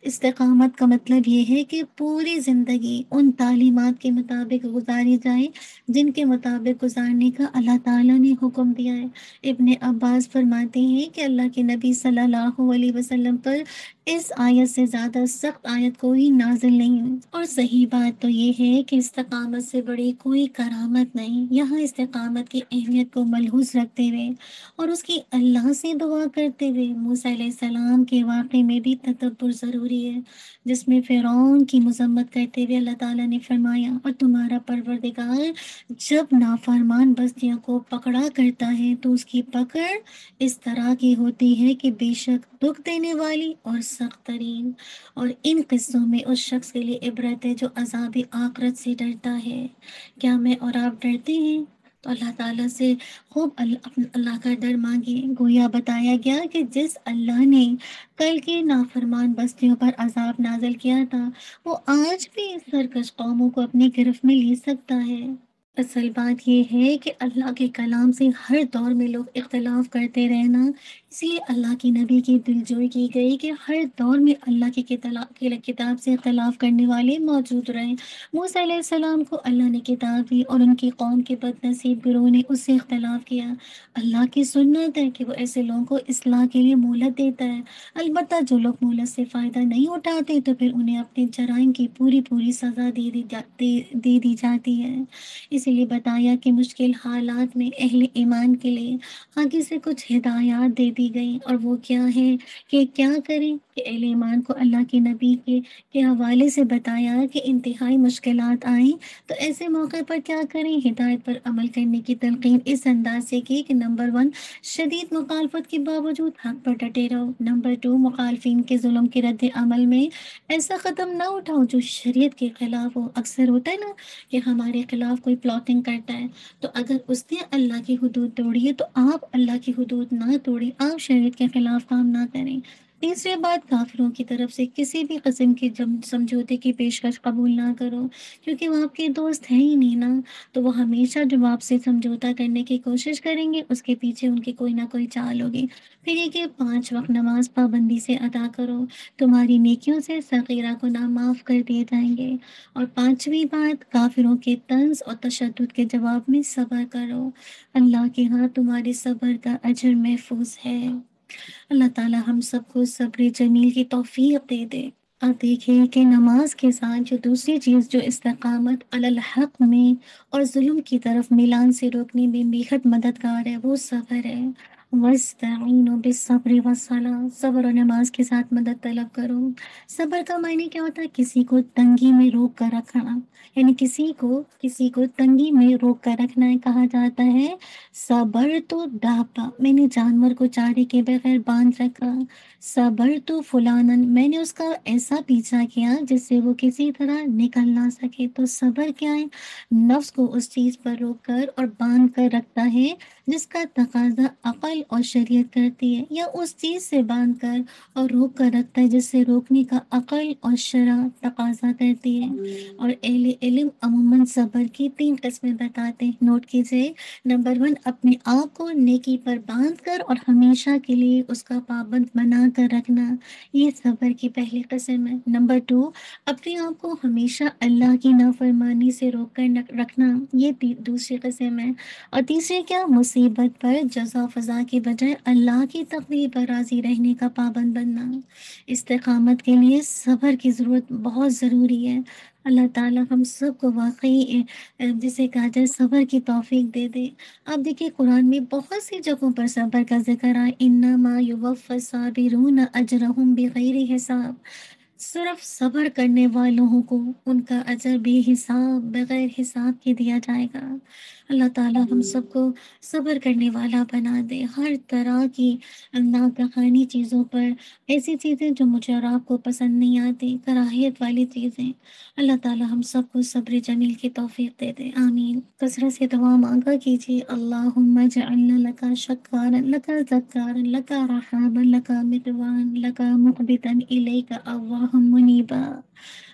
استقامت کا مطلب یہ ہے کہ پوری زندگی ان تعلیمات کے مطابق گزاری جائے جن کے مطابق گزارنے کا اللہ تعالیٰ نے حکم دیا ہے۔ ابن عباس فرماتے ہیں کہ اللہ کے نبی صلی اللہ علیہ وسلم پر اس آیت سے زیادہ سخت آیت کوئی نازل نہیں ہوئی۔ اور صحیح بات تو یہ ہے کہ استقامت سے بڑی کوئی کرامت نہیں۔ یہاں استقامت کی اہمیت کو ملحوظ رکھتے ہوئے اور اس کی اللہ سے دعا کرتے ہوئے موسیٰ علیہ السلام کے واقعے میں بھی تدبر ضروری ہے، جس میں فرعون کی مذمت کرتے ہوئے اللہ تعالیٰ نے فرمایا، اور تمہارا پروردگار جب نافرمان بستیوں کو پکڑا کرتا ہے تو اس کی پکڑ اس طرح کی ہوتی ہے کہ بے شک دکھ دینے والی اور سخت ترین۔ اور ان قصوں میں اس شخص کے لیے عبرت ہے جو عذاب آخرت سے ڈرتا ہے۔ کیا میں اور آپ ڈرتے ہیں؟ تو اللہ تعالیٰ سے خوب اللہ کا ڈر مانگے۔ گویا بتایا گیا کہ جس اللہ نے کل کی نافرمان بستیوں پر عذاب نازل کیا تھا وہ آج بھی سرکش قوموں کو اپنی گرفت میں لے سکتا ہے۔ اصل بات یہ ہے کہ اللہ کے کلام سے ہر دور میں لوگ اختلاف کرتے رہنا، اس لیے اللہ کی نبی کی دلجوئی کی گئی کہ ہر دور میں اللہ کی کتاب سے اختلاف کرنے والے موجود رہیں۔ موسیٰ علیہ السلام کو اللہ نے کتاب دی اور ان کی قوم کے بد نصیب گروہ نے اس سے اختلاف کیا۔ اللہ کی سنت ہے کہ وہ ایسے لوگوں کو اصلاح کے لیے مہلت دیتا ہے، البتہ جو لوگ مہلت سے فائدہ نہیں اٹھاتے تو پھر انہیں اپنے جرائم کی پوری سزا دے دی جاتی ہے۔ اسی لیے بتایا کہ مشکل حالات میں اہل ایمان کے لیے آگے سے کچھ ہدایات دے دی گئی، اور وہ کیا ہے کہ کیا کریں کہ اہل ایمان کو اللہ کے نبی کے حوالے سے بتایا کہ انتہائی مشکلات آئیں تو ایسے موقع پر کیا کریں۔ ہدایت پر عمل کرنے کی تلقین اس انداز سے کی کہ نمبر 1، شدید مخالفت کے باوجود حق پر ڈٹے رہو۔ نمبر 2، مخالفین کے ظلم کے رد عمل میں ایسا قدم نہ اٹھاؤ جو شریعت کے خلاف ہو۔ اکثر ہوتا ہے نا کہ ہمارے خلاف کوئی پلاٹنگ کرتا ہے تو اگر اس نے اللہ کی حدود توڑی ہے تو آپ اللہ کی حدود نہ توڑیں، آپ شریعت کے خلاف کام نہ کریں۔ تیسری بات، کافروں کی طرف سے کسی بھی قسم کی سمجھوتے کی پیشکش قبول نہ کرو، کیونکہ وہ آپ کے دوست ہیں ہی نہیں نا، تو وہ ہمیشہ جو آپ سے سمجھوتا کرنے کی کوشش کریں گے اس کے پیچھے ان کی کوئی نہ کوئی چال ہوگی۔ پھر یہ کہ 5 وقت نماز پابندی سے ادا کرو، تمہاری نیکیوں سے صغیرہ گناہ معاف کر دیے جائیں گے۔ اور 5ویں بات، کافروں کے طنز اور تشدد کے جواب میں صبر کرو، اللہ کے ہاں تمہارے صبر کا اجر محفوظ ہے۔ اللہ تعالی ہم سب کو صبر جمیل کی توفیق دے دے۔ اب دیکھیں کہ نماز کے ساتھ جو دوسری چیز جو استقامت علی الحق میں اور ظلم کی طرف میلان سے روکنے میں بےحد مددگار ہے وہ صبر ہے۔ وَاسْتَعِینُوا بِالصَّبْرِ وَالصَّلَاةِ، صبر اور نماز کے ساتھ مدد طلب کرو۔ صبر کا معنی کیا ہوتا ہے؟ کسی کو تنگی میں روک کر رکھنا، یعنی کسی کو تنگی میں روک کر رکھنا ہے۔ کہا جاتا ہے صبر تو ڈاپا، میں نے جانور کو چارے کے بغیر باندھ رکھا۔ صبر تو فلانن، میں نے اس کا ایسا پیچھا کیا جس سے وہ کسی طرح نکل نہ سکے۔ تو صبر کیا ہے؟ نفس کو اس چیز پر روک کر اور باندھ کر رکھتا ہے جس کا تقاضا عقل اور شریعت کرتی ہے، یا اس چیز سے باندھ کر اور روک کر رکھتا ہے جس سے روکنے کا عقل اور شرع تقاضا کرتی ہے۔ اور اہل علم عموماً صبر کی 3 قسمیں بتاتے ہیں، نوٹ کیجئے۔ نمبر 1، اپنے آپ کو نیکی پر باندھ کر اور ہمیشہ کے لیے اس کا پابند بنا کر رکھنا، یہ صبر کی پہلی قسم ہے۔ نمبر 2، اپنے آپ کو ہمیشہ اللہ کی نافرمانی سے روک کر رکھنا، یہ دوسری قسم ہے۔ اور تیسری کیا؟ مصیبت پر جزا فضا کے بجائے اللہ کی تقدیر پر راضی رہنے کا پابند بننا۔ استقامت کے لیے صبر کی ضرورت بہت ضروری ہے۔ اللہ تعالیٰ ہم سب کو واقعی جسے کہا جائے صبر کی توفیق دے دے۔ آپ دیکھیے قرآن میں بہت سی جگہوں پر صبر کا ذکر ہے، انما یوفی الصابرون اجرہم بغیر حساب۔ صرف صبر کرنے والوں کو ان کا اجر بے حساب بغیر حساب کے دیا جائے گا۔ اللہ تعالیٰ ہم سب کو صبر کرنے والا بنا دے ہر طرح کی ناگہانی چیزوں پر، ایسی چیزیں جو مجھے اور آپ کو پسند نہیں آتی، کراہیت والی چیزیں۔ اللہ تعالیٰ ہم سب کو صبر جمیل کی توفیق دے دے، آمین۔ کثرت سے دعا مانگا کیجیے، اللہم اجعلنا لکا شکارا لکا ذکارا لکا رحابا لکا مطوان لکا مقبتا الیک اواہم منیبا،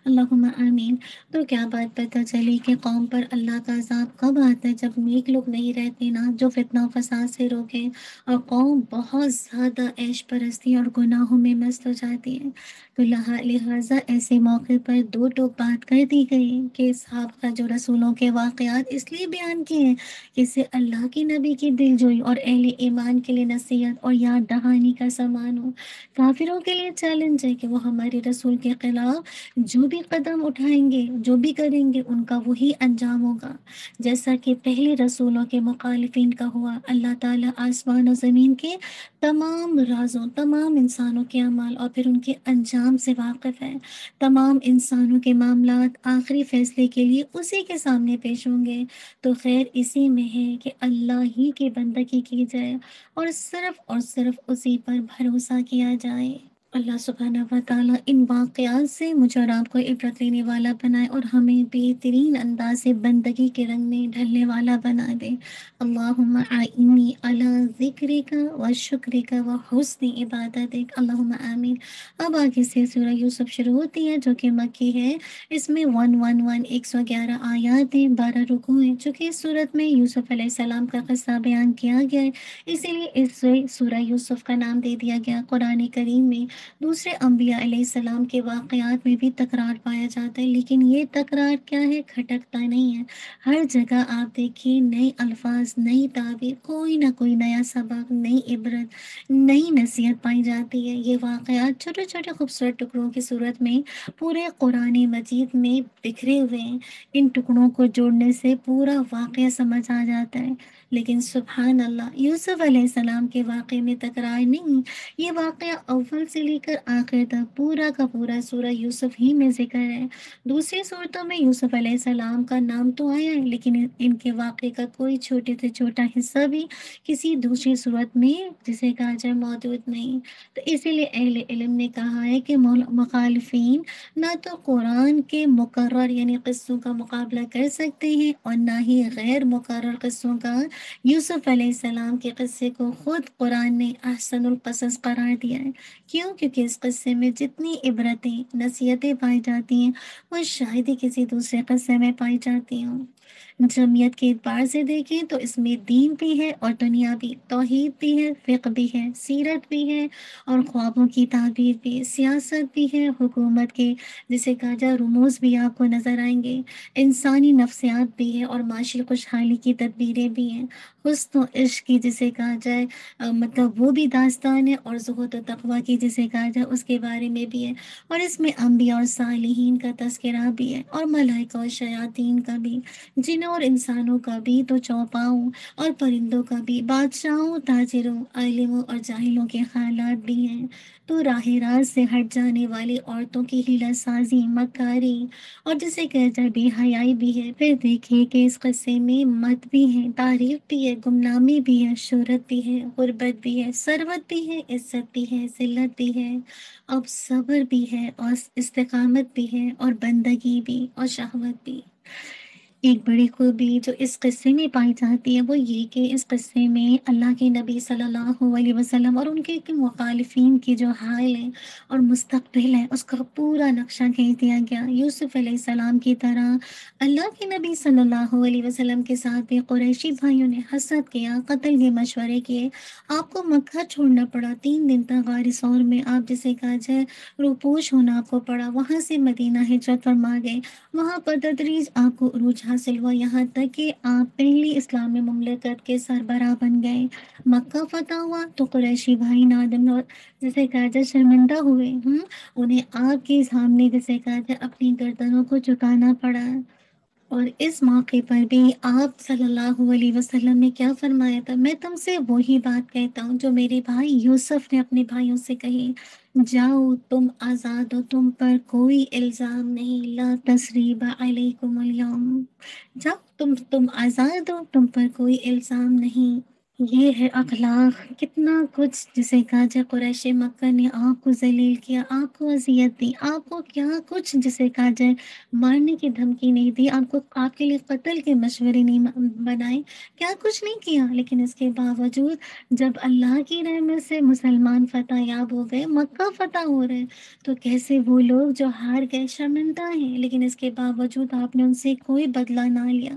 اللہم آمین۔ تو کیا بات پتہ چلی کہ قوم پر اللہ کا عذاب کب آتا ہے؟ جب نیک لوگ نہیں رہتے نا، جو فتنہ و فساد سے روکے، اور قوم بہت زیادہ عیش پرستی اور گناہوں میں مست ہو جاتی ہے۔ تو لہٰذا ایسے موقع پر دو ٹوک بات کر دی گئی کہ اصحاب کا جو رسولوں کے واقعات اس لیے بیان کیے ہیں کہ اس سے اللہ کی نبی کی دل جوئی اور اہل ایمان کے لیے نصیحت اور یاد دہانی کا سامان ہو۔ کافروں کے لیے چیلنج ہے کہ وہ ہمارے رسول کے خلاف جو بھی قدم اٹھائیں گے، جو بھی کریں گے، ان کا وہی انجام ہوگا جیسا کہ پہلے رسولوں کے مخالفین کا ہوا۔ اللہ تعالیٰ آسمان و زمین کے تمام رازوں، تمام انسانوں کے اعمال اور پھر ان کے انجام سے واقف ہے۔ تمام انسانوں کے معاملات آخری فیصلے کے لیے اسی کے سامنے پیش ہوں گے۔ تو خیر اسی میں ہے کہ اللہ ہی کی بندگی کی جائے اور صرف اسی پر بھروسہ کیا جائے۔ اللہ سبحانہ و تعالیٰ ان واقعات سے مجھے اور آپ کو عبرت لینے والا بنائے اور ہمیں بہترین انداز سے بندگی کے رنگ میں ڈھلنے والا بنا دے۔ اللہم اعنی علی ذکرک و شکرک و حسن عبادتک، اللہم آمین۔ اب آگے سے سورہ یوسف شروع ہوتی ہے جو کہ مکی ہے۔ اس میں 111 آیات ہیں، 12 رکوع ہیں۔ چونکہ اس صورت میں یوسف علیہ السلام کا قصہ بیان کیا گیا ہے، اسی لیے اس سے سورہ یوسف کا نام دے دیا گیا۔ قرآن کریم میں دوسرے انبیاء علیہ السلام کے واقعات میں بھی تکرار پایا جاتا ہے، لیکن یہ تکرار کیا ہے؟ کھٹکتا نہیں ہے۔ ہر جگہ آپ دیکھیے نئے الفاظ، نئی تعبیر، کوئی نہ کوئی نیا سبق، نئی عبرت، نئی نصیحت پائی جاتی ہے۔ یہ واقعات چھوٹے چھوٹے خوبصورت ٹکڑوں کی صورت میں پورے قرآن مجید میں بکھرے ہوئے ہیں۔ ان ٹکڑوں کو جوڑنے سے پورا واقعہ سمجھ آ جاتا ہے۔ لیکن سبحان اللہ، یوسف علیہ السلام کے واقعے میں تکرار نہیں، یہ واقعہ اول سے لے کر آخر تک پورا کا پورا سورہ یوسف ہی میں ذکر ہے۔ دوسری صورتوں میں یوسف علیہ السلام کا نام تو آیا ہے، لیکن ان کے واقعے کا کوئی چھوٹے سے چھوٹا حصہ بھی کسی دوسری صورت میں جسے کہا جائے موجود نہیں۔ تو اسی لیے اہل علم نے کہا ہے کہ مخالفین نہ تو قرآن کے مقرر یعنی قصوں کا مقابلہ کر سکتے ہیں اور نہ ہی غیر مقرر قصوں کا۔ یوسف علیہ السلام کے قصے کو خود قرآن نے احسن القصص قرار دیا ہے۔ کیوں؟ کیونکہ اس قصے میں جتنی عبرتیں، نصیحتیں پائی جاتی ہیں وہ شاید ہی کسی دوسرے قصے میں پائی جاتی ہوں۔ جمعیت کے اعتبار سے دیکھیں تو اس میں دین بھی ہے اور دنیا بھی، توحید بھی ہے، فقہ بھی ہے، سیرت بھی ہے اور خوابوں کی تعبیر بھی، سیاست بھی ہے، حکومت کے جسے کہا جائے رموز بھی آپ کو نظر آئیں گے، انسانی نفسیات بھی ہے اور معاشی خوشحالی کی تدبیریں بھی ہیں، حسن و عشق کی جسے کہا جائے مطلب وہ بھی داستان ہے، اور زہد و تقوی کی جسے کہا جائے اس کے بارے میں بھی ہے، اور اس میں انبیاء اور صالحین کا تذکرہ بھی ہے اور ملائکہ اور شیاطین کا بھی، جنوں اور انسانوں کا بھی، تو چوپاؤں اور پرندوں کا بھی، بادشاہوں، تاجروں، عالموں اور جاہلوں کے خیالات بھی ہیں۔ تو راہ راست سے ہٹ جانے والی عورتوں کی حیلہ سازی، مکاری اور جسے کہا جائے بے حیائی بھی ہے۔ پھر دیکھیے کہ اس قصے میں مت بھی ہے، تعریف بھی ہے، گمنامی بھی ہے، شہرت بھی ہے، غربت بھی ہے، ثروت بھی ہے، عزت بھی ہے، ذلت بھی ہے، اب صبر بھی ہے اور استقامت بھی ہے اور بندگی بھی اور شہوت بھی۔ ایک بڑی خوبی جو اس قصے میں پائی جاتی ہے وہ یہ کہ اس قصے میں اللہ کے نبی صلی اللہ علیہ وسلم اور ان کے مخالفین کی جو حال ہے اور مستقبل ہے اس کا پورا نقشہ کھینچ دیا گیا۔ یوسف علیہ السلام کی طرح اللہ کے نبی صلی اللہ علیہ وسلم کے ساتھ بھی قریشی بھائیوں نے حسد کیا، قتل کے مشورے کیے، آپ کو مکہ چھوڑنا پڑا، 3 دن تک غار ثور میں آپ جسے کہا جائے روپوش ہونا آپ کو پڑا، وہاں سے مدینہ ہجرت فرما گئے، وہاں پر تدریج آپ کو عروج حاصل ہوا یہاں تک کہ آپ پہلی اسلامی مملکت کے سربراہ بن گئے۔ مکہ فتح ہوا تو قریشی بھائی نادم اور جسے کہا جائے شرمندہ ہوئے، انہیں آپ کے سامنے جسے کہا جائے اپنی گردنوں کو جھکانا پڑا۔ اور اس موقع پر بھی آپ صلی اللہ علیہ وسلم نے کیا فرمایا تھا؟ میں تم سے وہی بات کہتا ہوں جو میرے بھائی یوسف نے اپنے بھائیوں سے کہی، جاؤ تم آزاد ہو، تم پر کوئی الزام نہیں، لا تثریب علیکم اليوم، جاؤ تم آزاد ہو، تم پر کوئی الزام نہیں۔ یہ ہے اخلاق۔ کتنا کچھ جسے کہا جائے قریش مکہ نے آپ کو ذلیل کیا، آپ کو اذیت دی، آپ کو کیا کچھ جسے کہا جائے مارنے کی دھمکی نہیں دی، آپ کو آپ کے لیے قتل کے مشورے نہیں بنائے، کیا کچھ نہیں کیا، لیکن اس کے باوجود جب اللہ کی رحمت سے مسلمان فتح یاب ہو گئے، مکہ فتح ہو رہے، تو کیسے وہ لوگ جو ہار گئے شرمندہ ہیں، لیکن اس کے باوجود آپ نے ان سے کوئی بدلہ نہ لیا،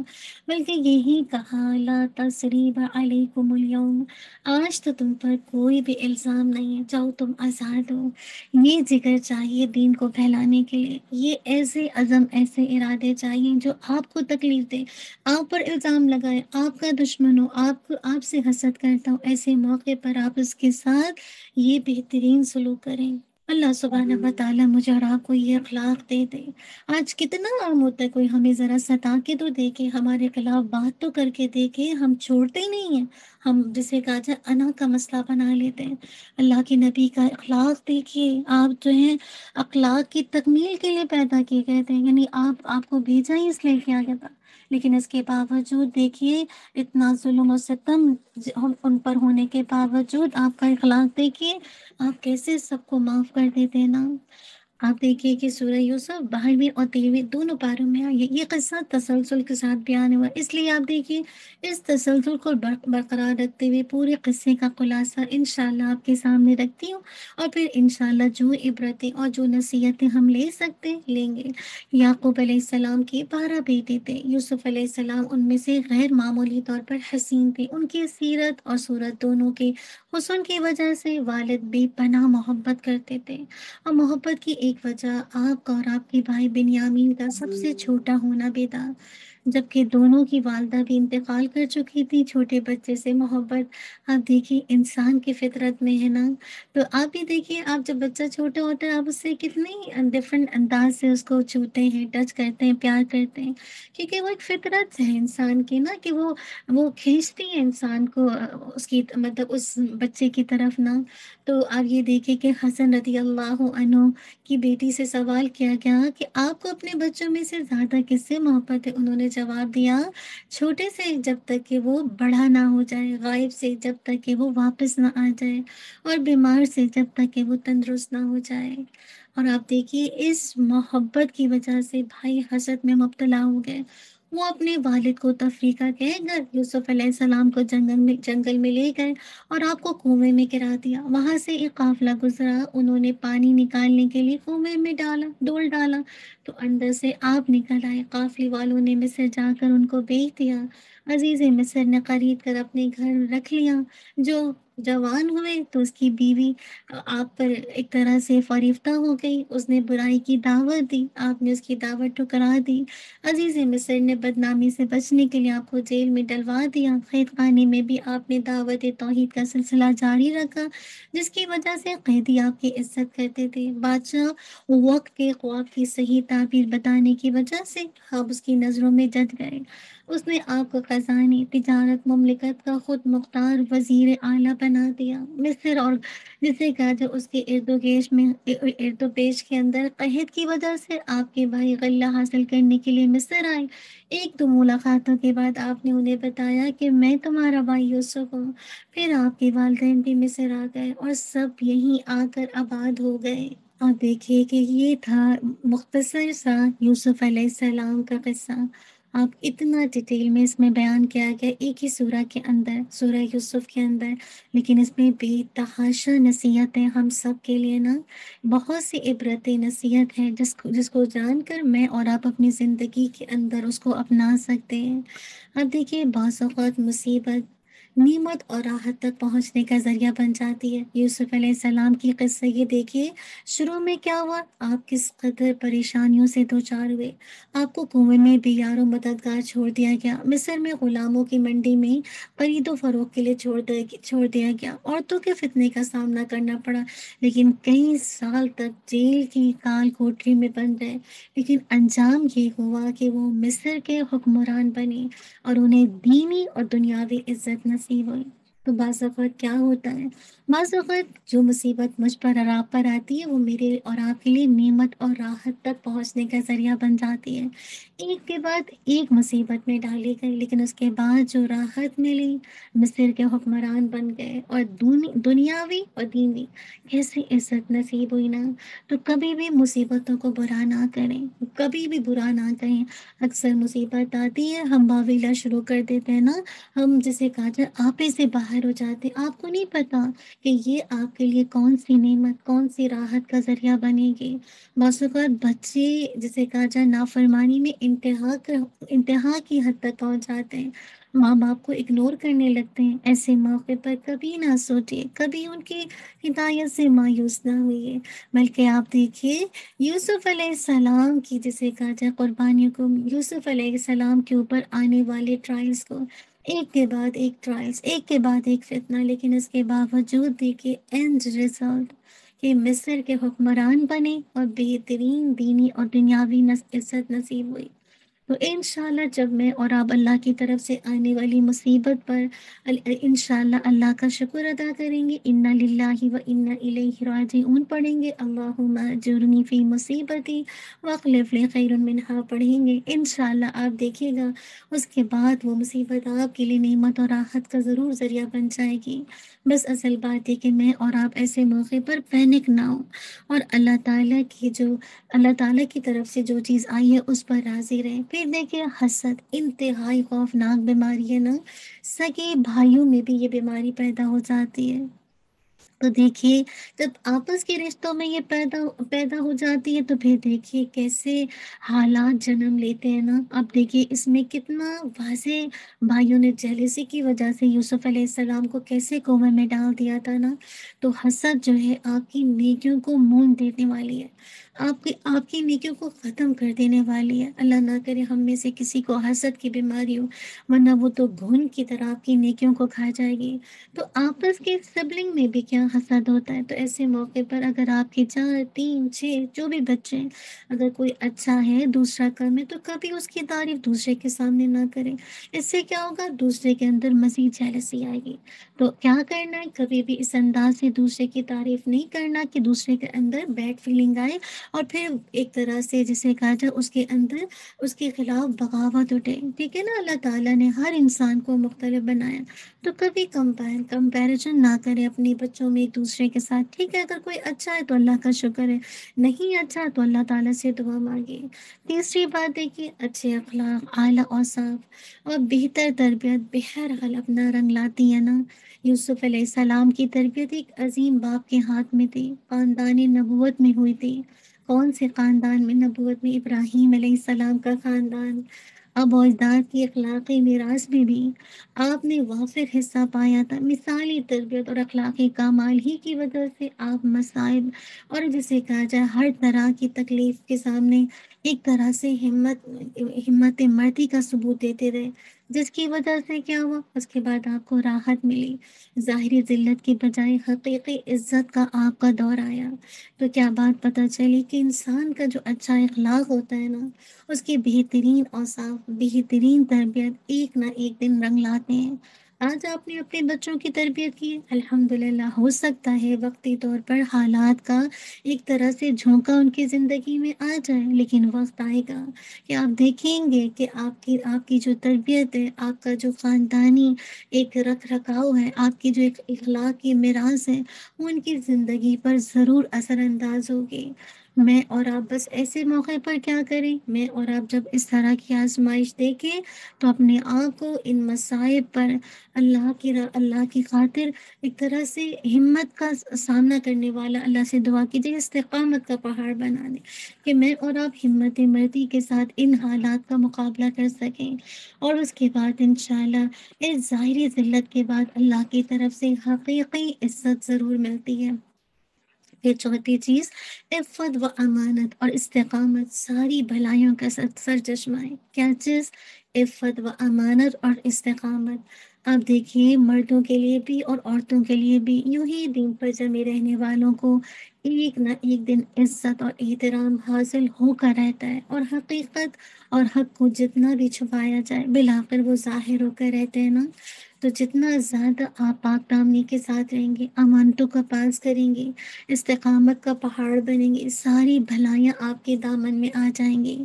بلکہ یہی کہا لا تثریب علیکم اليوم، آج تو تم پر کوئی بھی الزام نہیں ہے، جاؤ تم آزاد ہو۔ یہ جگر چاہیے دین کو پھیلانے کے لیے، یہ ایسے عزم ایسے ارادے چاہیے جو آپ کو تکلیف دے، آپ پر الزام لگائے، آپ کا دشمن ہو، آپ سے حسد کرتا ہو، ایسے موقع پر آپ اس کے ساتھ یہ بہترین سلوک کریں۔ اللہ سبحانہ و تعالیٰ مجھے اور آپ کو یہ اخلاق دے دے۔ آج کتنا عام ہوتا ہے کوئی ہمیں ذرا ستا کے تو دیکھے، ہمارے خلاف بات تو کر کے دیکھے، ہم چھوڑتے ہی نہیں ہیں، ہم جسے کہا جائے انا کا مسئلہ بنا لیتے ہیں۔ اللہ کے نبی کا اخلاق دیکھیے، آپ جو ہیں اخلاق کی تکمیل کے لیے پیدا کیے گئے تھے، یعنی آپ کو بھیجا ہی اس لیے کیا گیا تھا، لیکن اس کے باوجود دیکھیے اتنا ظلم و ستم ان پر ہونے کے باوجود آپ کا اخلاق دیکھیے، آپ کیسے سب کو معاف کر دیتے ہیں نا۔ آپ دیکھیے کہ سورہ یوسف 12ویں اور 13ویں دونوں پاروں میں آئی ہے، یہ قصہ تسلسل کے ساتھ بیان ہوا، اس لیے آپ دیکھیے اس تسلسل کو برقرار رکھتے ہوئے پورے قصے کا خلاصہ انشاءاللہ آپ کے سامنے رکھتی ہوں، اور پھر انشاءاللہ جو عبرتیں اور جو نصیحتیں ہم لے سکتے لیں گے۔ یعقوب علیہ السلام کے 12 بیٹے تھے، یوسف علیہ السلام ان میں سے غیر معمولی طور پر حسین تھے، ان کی سیرت اور صورت دونوں کے حسن کی وجہ سے والد بے پناہ محبت کرتے تھے، اور محبت کی ایک وجہ آپ کا اور آپ کے بھائی بنیامین کا سب سے چھوٹا ہونا بھی تھا، جبکہ دونوں کی والدہ بھی انتقال کر چکی تھی۔ چھوٹے بچے سے محبت آپ دیکھیے انسان کی فطرت میں ہے نا، تو آپ بھی دیکھیے آپ جب بچہ چھوٹا ہوتا ہے آپ اس سے کتنی ڈفرینٹ انداز سے اس کو چھوتے ہیں، ٹچ کرتے ہیں، پیار کرتے ہیں، کیونکہ وہ ایک فطرت ہے انسان کی نا، کہ وہ کھینچتی ہے انسان کو اس کی مطلب اس بچے کی طرف نا۔ تو آپ یہ دیکھیں کہ حسن رضی اللہ عنہ کی بیٹی سے سوال کیا گیا کہ آپ کو اپنے بچوں میں سے زیادہ کس سے محبت ہے؟ انہوں نے جواب دیا چھوٹے سے جب تک کہ وہ بڑا نہ ہو جائے، غائب سے جب تک کہ وہ واپس نہ آ جائے، اور بیمار سے جب تک کہ وہ تندرست نہ ہو جائے۔ اور آپ دیکھیے اس محبت کی وجہ سے بھائی حسد میں مبتلا ہو گئے، وہ اپنے والد کو تفریقہ کہہ کر یوسف علیہ السلام کو جنگل میں لے گئے اور آپ کو کنویں میں گرا دیا۔ وہاں سے ایک قافلہ گزرا، انہوں نے پانی نکالنے کے لیے کنویں میں ڈول ڈالا تو اندر سے آپ نکل آئے۔ قافلے والوں نے مصر جا کر ان کو بیچ دیا، عزیز مصر نے خرید کر اپنے گھر رکھ لیا۔ جو جوان ہوئے تو اس کی بیوی آپ پر ایک طرح سے فریفتہ ہو گئی، اس نے برائی کی دعوت دی، آپ نے اس کی دعوت ٹھکرا دی۔ عزیز مصر نے بدنامی سے بچنے کے لیے آپ کو جیل میں ڈلوا دیا۔ قید خانے میں بھی آپ نے دعوت توحید کا سلسلہ جاری رکھا، جس کی وجہ سے قیدی آپ کی عزت کرتے تھے۔ بادشاہ وقت کے خواب کی صحیح تعبیر بتانے کی وجہ سے آپ اس کی نظروں میں جج گئے، اس نے آپ کو خزانے تجارت مملکت کا خود مختار وزیر اعلیٰ بنا دیا۔ مصر اور جسے کہا جائے اس کے ارد و پیش کے اندر قحط کی وجہ سے آپ کے بھائی غلہ حاصل کرنے کے لیے مصر آئے۔ ایک دو ملاقاتوں کے بعد آپ نے انہیں بتایا کہ میں تمہارا بھائی یوسف ہوں۔ پھر آپ کے والدین بھی مصر آ گئے اور سب یہیں آ کر آباد ہو گئے۔ آپ دیکھیے کہ یہ تھا مختصر سا یوسف علیہ السلام کا قصہ۔ آپ اتنا ڈیٹیل میں اس میں بیان کیا گیا ایک ہی سورہ کے اندر، سورہ یوسف کے اندر، لیکن اس میں بے تحاشا نصیحتیں ہم سب کے لیے نا، بہت سی عبرتیں نصیحت ہے جس کو جان کر میں اور آپ اپنی زندگی کے اندر اس کو اپنا سکتے ہیں۔ اب دیکھیے بعض اوقات مصیبت نعمت اور راحت تک پہنچنے کا ذریعہ بن جاتی ہے۔ یوسف علیہ السلام کی قصہ یہ دیکھیے، شروع میں کیا ہوا، آپ کس قدر پریشانیوں سے دوچار ہوئے، آپ کو کنویں میں بے یار و مددگار چھوڑ دیا گیا، مصر میں غلاموں کی منڈی میں خرید و فروخت کے لیے چھوڑ دیا گیا، عورتوں کے فتنے کا سامنا کرنا پڑا، لیکن کئی سال تک جیل کی کال کوٹری میں بند رہے، لیکن انجام یہ ہوا کہ وہ مصر کے حکمران بنے اور انہیں دینی اور دنیاوی عزت نصیب ہوئی۔ تو بعض اوقات کیا ہوتا ہے، بعض اوقات جو مصیبت مجھ پر اور آپ پر آتی ہے وہ میرے اور آپ کے لیے نعمت اور راحت تک پہنچنے کا ذریعہ بن جاتی ہے۔ ایک کے بعد ایک مصیبت میں ڈالی گئی، لیکن اس کے بعد جو راحت ملی، مصر کے حکمران بن گئے اور دنیاوی اور دینی کیسی عزت نصیب ہوئی نا۔ تو کبھی بھی مصیبتوں کو برا نہ کریں، کبھی بھی برا نہ کہیں۔ اکثر مصیبت آتی ہے، ہم باویلا شروع کر دیتے ہیں نا، ہم جسے کہا جائے آپے سے باہر ہو جاتے ہیں۔ آپ کو نہیں پتا کہ یہ آپ کے لیے کون سی نعمت، کون سی راحت کا ذریعہ بنے گی۔ بعض اوقات بچے جسے کہا جائے نافرمانی میں انتہا کی حد تک پہنچ جاتے ہیں، ماں باپ کو اگنور کرنے لگتے ہیں۔ ایسے موقع پر کبھی نہ سوچے، کبھی ان کی ہدایت سے مایوس نہ ہوئے، بلکہ آپ دیکھیے یوسف علیہ السلام کی جسے کہا جائے قربانیوں کو، یوسف علیہ السلام کے اوپر آنے والے ٹرائلز کو، ایک کے بعد ایک ٹرائلز، ایک کے بعد ایک فتنہ، لیکن اس کے باوجود دیکھیے اینڈ ریزلٹ کہ مصر کے حکمران بنے اور بہترین دینی اور دنیاوی عزت نصیب ہوئی۔ تو انشاءاللہ جب میں اور آپ اللہ کی طرف سے آنے والی مصیبت پر انشاءاللہ اللہ کا شکر ادا کریں گے، انا للہ و انا الیہ راجعون پڑھیں گے، اللہم اجرنی فی مصیبتی واخلف لی خیر منہا پڑھیں گے، انشاءاللہ آپ دیکھیے گا اس کے بعد وہ مصیبت آپ کے لیے نعمت اور راحت کا ضرور ذریعہ بن جائے گی۔ بس اصل بات ہے کہ میں اور آپ ایسے موقع پر پینک نہ ہوں، اور اللہ تعالیٰ کی طرف سے جو چیز آئی ہے اس پر راضی رہیں۔ پھر دیکھیں حسد انتہائی خوفناک بیماری ہے نا، سگے بھائیوں میں بھی یہ بیماری پیدا ہو جاتی ہے۔ تو دیکھیے جب آپس کے رشتوں میں یہ پیدا ہو جاتی ہے تو پھر دیکھیے کیسے حالات جنم لیتے ہیں نا۔ اب دیکھیے اس میں کتنا واضح بھائیوں نے جیلسی کی وجہ سے یوسف علیہ السلام کو کیسے کومے میں ڈال دیا تھا نا۔ تو حسد جو ہے آپ کی نیکیوں کو مون دینے والی ہے، آپ کی نیکیوں کو ختم کر دینے والی ہے۔ اللہ نہ کرے ہم میں سے کسی کو حسد کی بیماری ہو، ورنہ وہ تو گھن کی طرح آپ کی نیکیوں کو کھا جائے گی۔ تو آپس کے سبلنگ میں بھی کیا حسد ہوتا ہے، تو ایسے موقع پر اگر آپ کے 4 3 6 جو بھی بچے ہیں، اگر کوئی اچھا ہے دوسرا کم ہے تو کبھی اس کی تعریف دوسرے کے سامنے نہ کریں۔ اس سے کیا ہوگا، دوسرے کے اندر مزید جیلسی آئے گی۔ تو کیا کرنا ہے، کبھی بھی اس انداز سے دوسرے کی تعریف نہیں کرنا کہ دوسرے کے اندر بیڈ فیلنگ آئے اور پھر ایک طرح سے جسے کہا جائے اس کے اندر اس کے خلاف بغاوت اٹھے۔ ٹھیک ہے نا، اللہ تعالیٰ نے ہر انسان کو مختلف بنایا، تو کبھی کمپیریزن نہ کریں اپنے بچوں میں ایک دوسرے کے ساتھ۔ ٹھیک ہے، اگر کوئی اچھا ہے تو اللہ کا شکر ہے، نہیں اچھا تو اللہ تعالیٰ سے دعا مانگے۔ تیسری بات ہے کہ اچھے اخلاق، اعلیٰ اوصاف اور بہتر تربیت بہرحال اپنا رنگ لاتی ہے نا۔ یوسف علیہ السلام کی تربیت ایک عظیم باپ کے ہاتھ میں تھی، خاندان نبوت میں ہوئی تھی۔ کون سے خاندان میں، نبوت میں ابراہیم علیہ السلام کا خاندان۔ اب و اجداد کی اخلاقی میراث میں بھی آپ نے وافر حصہ پایا تھا۔ مثالی تربیت اور اخلاقی کمال ہی کی وجہ سے آپ مصائب اور جسے کہا جائے ہر طرح کی تکلیف کے سامنے ایک طرح سے ہمت مردی کا ثبوت دیتے رہے، جس کی وجہ سے کیا ہوا، اس کے بعد آپ کو راحت ملی۔ ظاہری ذلت کی بجائے حقیقی عزت کا آپ کا دور آیا۔ تو کیا بات پتہ چلی کہ انسان کا جو اچھا اخلاق ہوتا ہے نا، اس کی بہترین اوصاف، بہترین تربیت ایک نہ ایک دن رنگ لاتے ہیں۔ آج آپ نے اپنے بچوں کی تربیت کی، الحمدللہ، ہو سکتا ہے وقتی طور پر حالات کا ایک طرح سے جھونکا ان کی زندگی میں آ جائے، لیکن وقت آئے گا کہ آپ دیکھیں گے کہ آپ کی جو تربیت ہے، آپ کا جو خاندانی ایک رکھ رکھاؤ ہے، آپ کی جو ایک اخلاق کی میراث ہے، وہ ان کی زندگی پر ضرور اثر انداز ہوگی۔ میں اور آپ بس ایسے موقع پر کیا کریں، میں اور آپ جب اس طرح کی آزمائش دیکھیں تو اپنے آپ کو ان مصائب پر اللہ کی خاطر ایک طرح سے ہمت کا سامنا کرنے والا اللہ سے دعا کیجیے، استقامت کا پہاڑ بنا دیں کہ میں اور آپ ہمت مردی کے ساتھ ان حالات کا مقابلہ کر سکیں، اور اس کے بعد انشاءاللہ اس ظاہری ذلت کے بعد اللہ کی طرف سے حقیقی عزت ضرور ملتی ہے۔ یہ چوتھی چیز، عفت و امانت اور استقامت ساری بھلائیوں کا سر چشمہ ہے۔ کیا چیز؟ عفت و امانت اور استقامت۔ آپ دیکھیے مردوں کے لیے بھی اور عورتوں کے لیے بھی یوں ہی دین پر جمے رہنے والوں کو ایک نہ ایک دن عزت اور احترام حاصل ہو کر رہتا ہے، اور حقیقت اور حق کو جتنا بھی چھپایا جائے بالآخر وہ ظاہر ہو کر رہتے ہیں نا۔ تو جتنا زیادہ آپ پاک دامنی کے ساتھ رہیں گے، امانتوں کا پاس کریں گے، استقامت کا پہاڑ بنیں گے، ساری بھلائیاں آپ کے دامن میں آ جائیں گی۔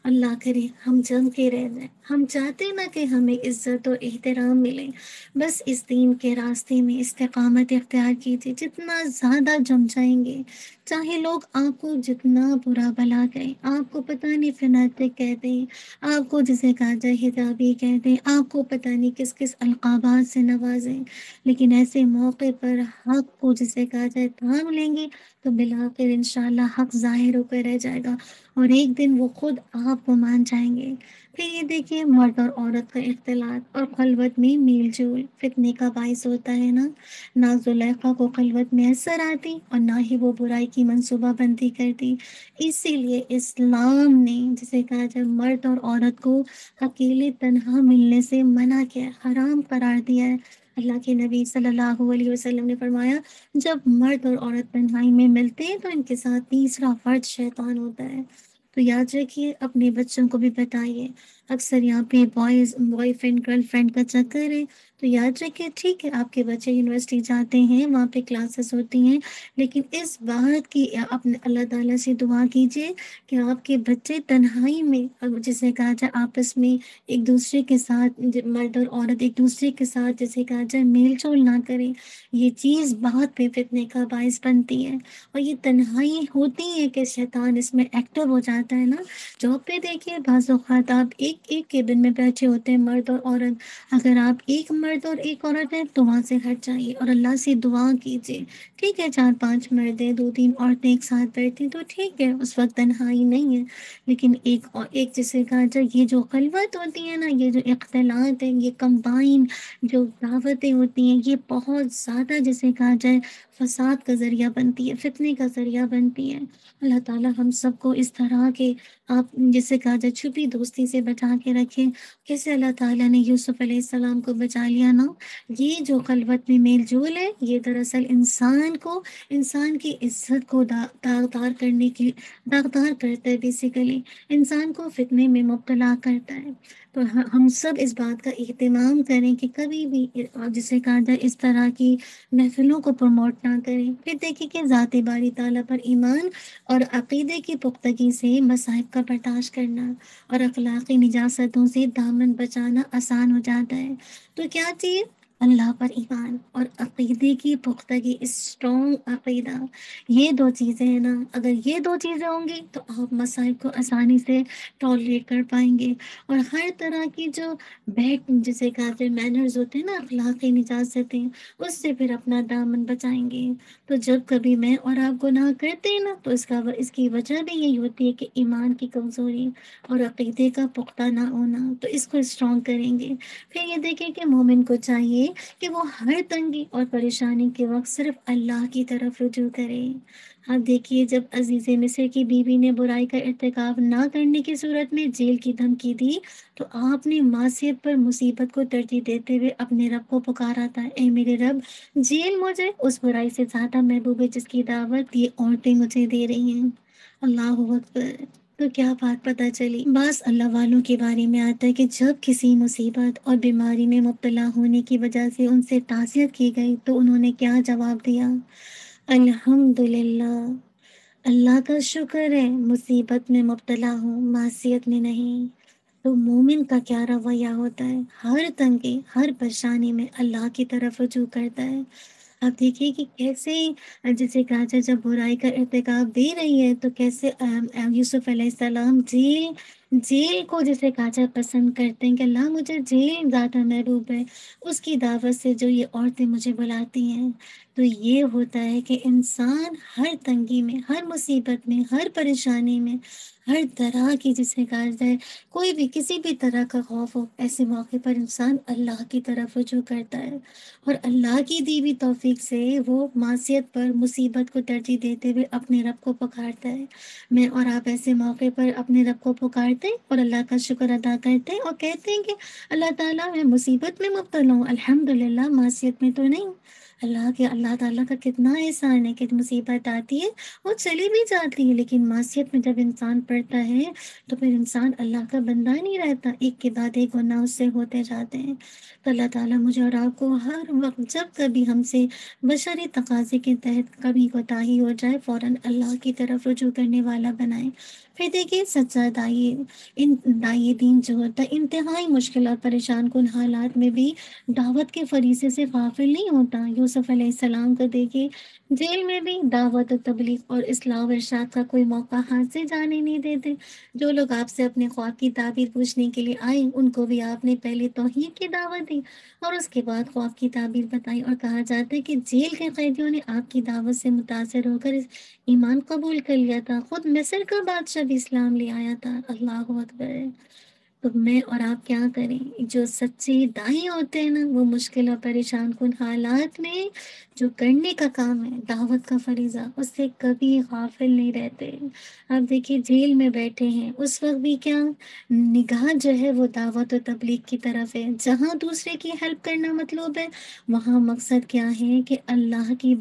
اللہ کرے ہم جم کے رہ جائیں۔ ہم چاہتے نا کہ ہمیں عزت اور احترام ملے، بس اس دین کے راستے میں استقامت اختیار کیجیے۔ جتنا زیادہ جم جائیں گے، چاہے لوگ آپ کو جتنا برا بھلا کہیں، آپ کو پتہ نہیں فناٹک کہتے ہیں، آپ کو جسے کہا جائے حجابی کہتے ہیں، آپ کو پتہ نہیں کس کس القابات سے نوازیں، لیکن ایسے موقع پر حق کو جسے کہا جائے تھام لیں گے تو بالآخر انشاءاللہ حق ظاہر ہو کر رہ جائے گا، اور ایک دن وہ خود آپ کو مان جائیں گے۔ پھر یہ دیکھیے مرد اور عورت کا اختلاط اور خلوت میں میل جول فتنے کا باعث ہوتا ہے نا۔ نہ زلیخا کو خلوت میں اثر آتی اور نہ ہی وہ برائی کی منصوبہ بندی کرتی۔ اسی لیے اسلام نے جسے کہا جائے مرد اور عورت کو اکیلے تنہا ملنے سے منع کیا، حرام قرار دیا ہے۔ اللہ کے نبی صلی اللہ علیہ وسلم نے فرمایا جب مرد اور عورت تنہائی میں ملتے ہیں تو ان کے ساتھ تیسرا فرد شیطان ہوتا ہے۔ تو یاد رکھیے، اپنے بچوں کو بھی بتائیے۔ اکثر یہاں پہ بوائے فرینڈ گرل فرینڈ کا چکر ہے، تو یاد رکھیے ٹھیک ہے آپ کے بچے یونیورسٹی جاتے ہیں، وہاں پہ کلاسز ہوتی ہیں، لیکن اس بات کی اپنے اللہ تعالیٰ سے دعا کیجیے کہ آپ کے بچے تنہائی میں، جسے کہا جائے آپس میں ایک دوسرے کے ساتھ، مرد اور عورت ایک دوسرے کے ساتھ جسے کہا جائے میل جول نہ کریں۔ یہ چیز بہت پہ فتنے کا باعث بنتی ہے، اور یہ تنہائی ہوتی ہے کہ شیطان اس میں ایکٹیو ہو جاتا ہے نا۔ جاب پہ دیکھیے بعض اوقات آپ ایک کیبن میں بیٹھے ہوتے ہیں مرد اور عورت، اگر آپ ایک مرد اور ایک عورت ہیں تو وہاں سے ہٹ جائیے اور اللہ سے دعا کیجیے۔ ٹھیک ہے 4-5 مرد ہیں، 2-3 عورتیں ایک ساتھ بیٹھی تو ٹھیک ہے، اس وقت تنہائی نہیں ہے، لیکن ایک جسے کہا جائے یہ جو خلوت ہوتی ہے نا، یہ جو اختلاط ہے، یہ کمبائن جو دعوتیں ہوتی ہیں، یہ بہت زیادہ جسے کہا جائے فساد کا ذریعہ بنتی ہے، فتنے کا ذریعہ بنتی ہے۔ اللہ تعالیٰ ہم سب کو اس طرح کے آپ جسے کہا جائے چھپی دوستی سے بچا کے رکھیں، کیسے اللہ تعالیٰ نے یوسف علیہ السلام کو بچا لیا نا۔ یہ جو خلوت میں میل جول ہے، یہ دراصل انسان کی عزت کو داغدار کرتا ہے، بیسیکلی انسان کو فتنے میں مبتلا کرتا ہے۔ تو ہم سب اس بات کا اہتمام کریں کہ کبھی بھی جسے کہا جائے اس طرح کی محفلوں کو پروموٹ نہ کریں۔ پھر دیکھیں کہ ذات باری تعالیٰ پر ایمان اور عقیدے کی پختگی سے مصائب کا برداشت کرنا اور اخلاقی نجاستوں سے دامن بچانا آسان ہو جاتا ہے۔ تو کیا چیز؟ اللہ پر ایمان اور عقیدے کی پختگی، اسٹرانگ عقیدہ، یہ دو چیزیں ہیں نا، اگر یہ دو چیزیں ہوں گی تو آپ مصائب کو آسانی سے ٹالریٹ کر پائیں گے، اور ہر طرح کی جو بیڈ جسے کہا جائے مینرز ہوتے ہیں نا، اخلاقی نجاستیں، اس سے پھر اپنا دامن بچائیں گے۔ تو جب کبھی میں اور آپ گناہ کرتے ہیں نا، تو اس کی وجہ بھی یہی ہوتی ہے کہ ایمان کی کمزوری اور عقیدے کا پختہ نہ ہونا، تو اس کو اسٹرانگ کریں گے۔ پھر یہ دیکھیں کہ مومن کو چاہیے کہ وہ ہر تنگی اور پریشانی کے وقت صرف اللہ کی طرف رجوع کرے۔ آپ دیکھیے جب عزیز مصر کی بیوی نے برائی کا ارتکاب نہ کرنے کی صورت میں جیل کی دھمکی دی، تو آپ نے معصیت پر مصیبت کو ترجیح دیتے ہوئے اپنے رب کو پکارا تھا، اے میرے رب، جیل مجھے اس برائی سے زیادہ محبوب ہے جس کی دعوت یہ عورتیں مجھے دے رہی ہیں۔ اللہ اکبر۔ تو کیا بات پتہ چلی؟ بعض اللہ والوں کے بارے میں آتا ہے کہ جب کسی مصیبت اور بیماری میں مبتلا ہونے کی وجہ سے ان سے تعزیت کی گئی تو انہوں نے کیا جواب دیا؟ الحمدللہ، اللہ کا شکر ہے مصیبت میں مبتلا ہوں، معصیت میں نہیں۔ تو مومن کا کیا رویہ ہوتا ہے؟ ہر تنگی، ہر پریشانی میں اللہ کی طرف رجوع کرتا ہے۔ آپ دیکھیے کہ کیسے جسے کہا جائے جب برائی کا ارتکاب دے رہی ہے تو کیسے یوسف علیہ السلام جیل کو جسے کہا جائے پسند کرتے ہیں کہ اللہ مجھے جیل زیادہ محبوب ہے اس کی دعوت سے جو یہ عورتیں مجھے بلاتی ہیں۔ تو یہ ہوتا ہے کہ انسان ہر تنگی میں، ہر مصیبت میں، ہر پریشانی میں، ہر طرح کی جسے کہا جائے کوئی بھی کسی بھی طرح کا خوف ہو، ایسے موقع پر انسان اللہ کی طرف رجوع کرتا ہے، اور اللہ کی دی ہوئی توفیق سے وہ معصیت پر مصیبت کو ترجیح دیتے ہوئے اپنے رب کو پکارتا ہے۔ میں اور آپ ایسے موقع پر اپنے رب کو پکارتے ہیں اور اللہ کا شکر ادا کرتے ہیں اور کہتے ہیں کہ اللہ تعالیٰ میں مصیبت میں مبتلا ہوں، الحمدللہ معصیت میں تو نہیں۔ اللہ تعالیٰ کا کتنا احسان ہے کہ مصیبت آتی ہے وہ چلی بھی جاتی ہے، لیکن معصیت میں جب انسان پڑتا ہے تو پھر انسان اللہ کا بندہ نہیں رہتا، ایک کے بعد ایک گناہ اس سے ہوتے جاتے ہیں۔ تو اللہ تعالیٰ مجھے اور آپ کو ہر وقت جب کبھی ہم سے بشری تقاضے کے تحت کبھی کوتاہی ہو جائے فوراً اللہ کی طرف رجوع کرنے والا بنائے۔ پھر دیکھیے سچا دائی دین جو ہوتا ہے انتہائی مشکل اور پریشان کن حالات میں بھی دعوت کے فریضے سے غافل نہیں ہوتا۔ یوسف علیہ السلام کو دیکھیے جیل میں بھی دعوت و تبلیغ اور اصلاح و ارشاد کا کوئی موقع ہاتھ سے جانے نہیں دیتے۔ جو لوگ آپ سے اپنے خواب کی تعبیر پوچھنے کے لیے آئے ان کو بھی آپ نے پہلے توحید کی دعوت دی اور اس کے بعد خواب کی تعبیر بتائی، اور کہا جاتا ہے کہ جیل کے قیدیوں نے آپ کی دعوت سے متاثر ہو کر ایمان قبول کر لیا تھا، خود مصر کا بادشاہ بھی اسلام لے آیا تھا۔ اللہ اکبر۔ تو میں اور آپ کیا کریں؟ جو سچے دائی ہوتے ہیں نا وہ مشکل اور پریشان کن حالات میں جو کرنے کا کام ہے دعوت کا فریضہ اس سے کبھی غافل نہیں رہتے۔ آپ دیکھیے جیل میں بیٹھے ہیں اس وقت بھی کیا نگاہ جو ہے وہ دعوت و تبلیغ کی طرف ہے، جہاں دوسرے کی ہیلپ کرنا مطلوب ہے وہاں مقصد کیا ہے کہ اللہ کی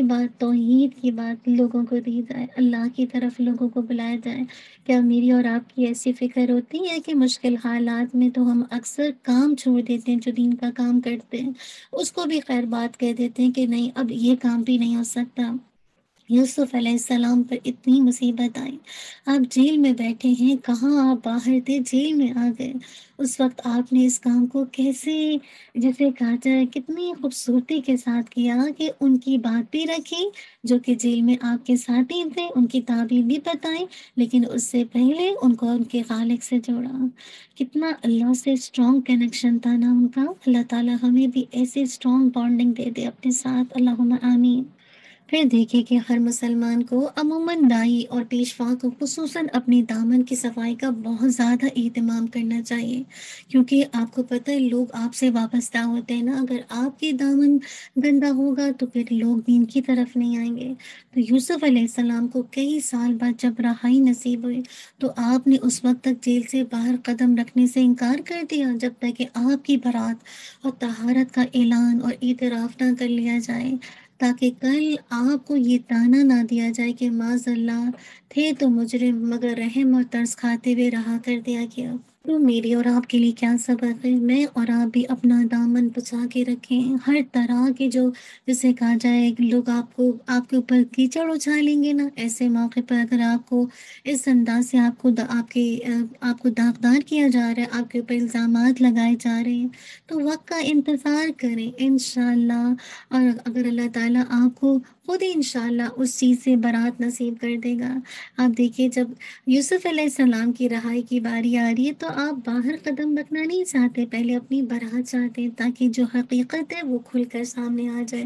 بات توحید کی بات لوگوں کو دی جائے، اللہ کی طرف لوگوں کو بلایا جائے۔ کیا میری اور آپ کی ایسی فکر ہوتی ہے کہ مشکل حالات میں تو ہم اکثر کام چھوڑ دیتے ہیں جو دین کا کام کرتے ہیں، اس کو بھی خیر بات کہہ دیتے ہیں کہ نہیں اب یہ کام بھی نہیں ہو سکتا۔ یوسف علیہ السلام پر اتنی مصیبت آئی، آپ جیل میں بیٹھے ہیں، کہاں آپ باہر تھے جیل میں آ گئے، اس وقت آپ نے اس کام کو کیسے جیسے کہا جائے کتنی خوبصورتی کے ساتھ کیا کہ ان کی بات بھی رکھی جو کہ جیل میں آپ کے ساتھ ہی تھے، ان کی تعبیر بھی بتائی، لیکن اس سے پہلے ان کو ان کے خالق سے جوڑا۔ کتنا اللہ سے اسٹرانگ کنیکشن تھا نا ان کا۔ اللہ تعالیٰ ہمیں بھی ایسی اسٹرانگ بانڈنگ دے دے اپنے ساتھ، اللہم آمین۔ پھر دیکھیں کہ ہر مسلمان کو عموماً دائی اور پیشوا کو خصوصاً اپنی دامن کی صفائی کا بہت زیادہ اہتمام کرنا چاہیے، کیونکہ آپ کو پتہ ہے لوگ آپ سے وابستہ ہوتے ہیں نا، اگر آپ کی دامن گندا ہوگا تو پھر لوگ دین کی طرف نہیں آئیں گے۔ تو یوسف علیہ السلام کو کئی سال بعد جب رہائی نصیب ہوئی تو آپ نے اس وقت تک جیل سے باہر قدم رکھنے سے انکار کر دیا جب تک کہ آپ کی برات اور طہارت کا اعلان اور اعتراف نہ کر لیا جائے، تاکہ کل آپ کو یہ تانا نہ دیا جائے کہ معاذ اللہ تھے تو مجرم مگر رحم اور ترس کھاتے ہوئے رہا کر دیا گیا۔ تو میری اور آپ کے لیے کیا سبق ہے؟ میں اور آپ بھی اپنا دامن بچا کے رکھیں، ہر طرح کے جو جسے کہا جائے لوگ آپ کے اوپر کیچڑ اچھالیں گے نا، ایسے موقع پر اگر آپ کو اس انداز سے آپ کو داغدار کیا جا رہا ہے، آپ کے اوپر الزامات لگائے جا رہے ہیں تو وقت کا انتظار کریں انشاءاللہ، اور اگر اللہ تعالیٰ آپ کو خود ہی انشاءاللہ اس چیز سے برات نصیب کر دے گا۔ آپ دیکھیے جب یوسف علیہ السلام کی رہائی کی باری آ رہی ہے تو آپ باہر قدم رکھنا نہیں چاہتے، پہلے اپنی برات چاہتے ہیں تاکہ جو حقیقت ہے وہ کھل کر سامنے آ جائے۔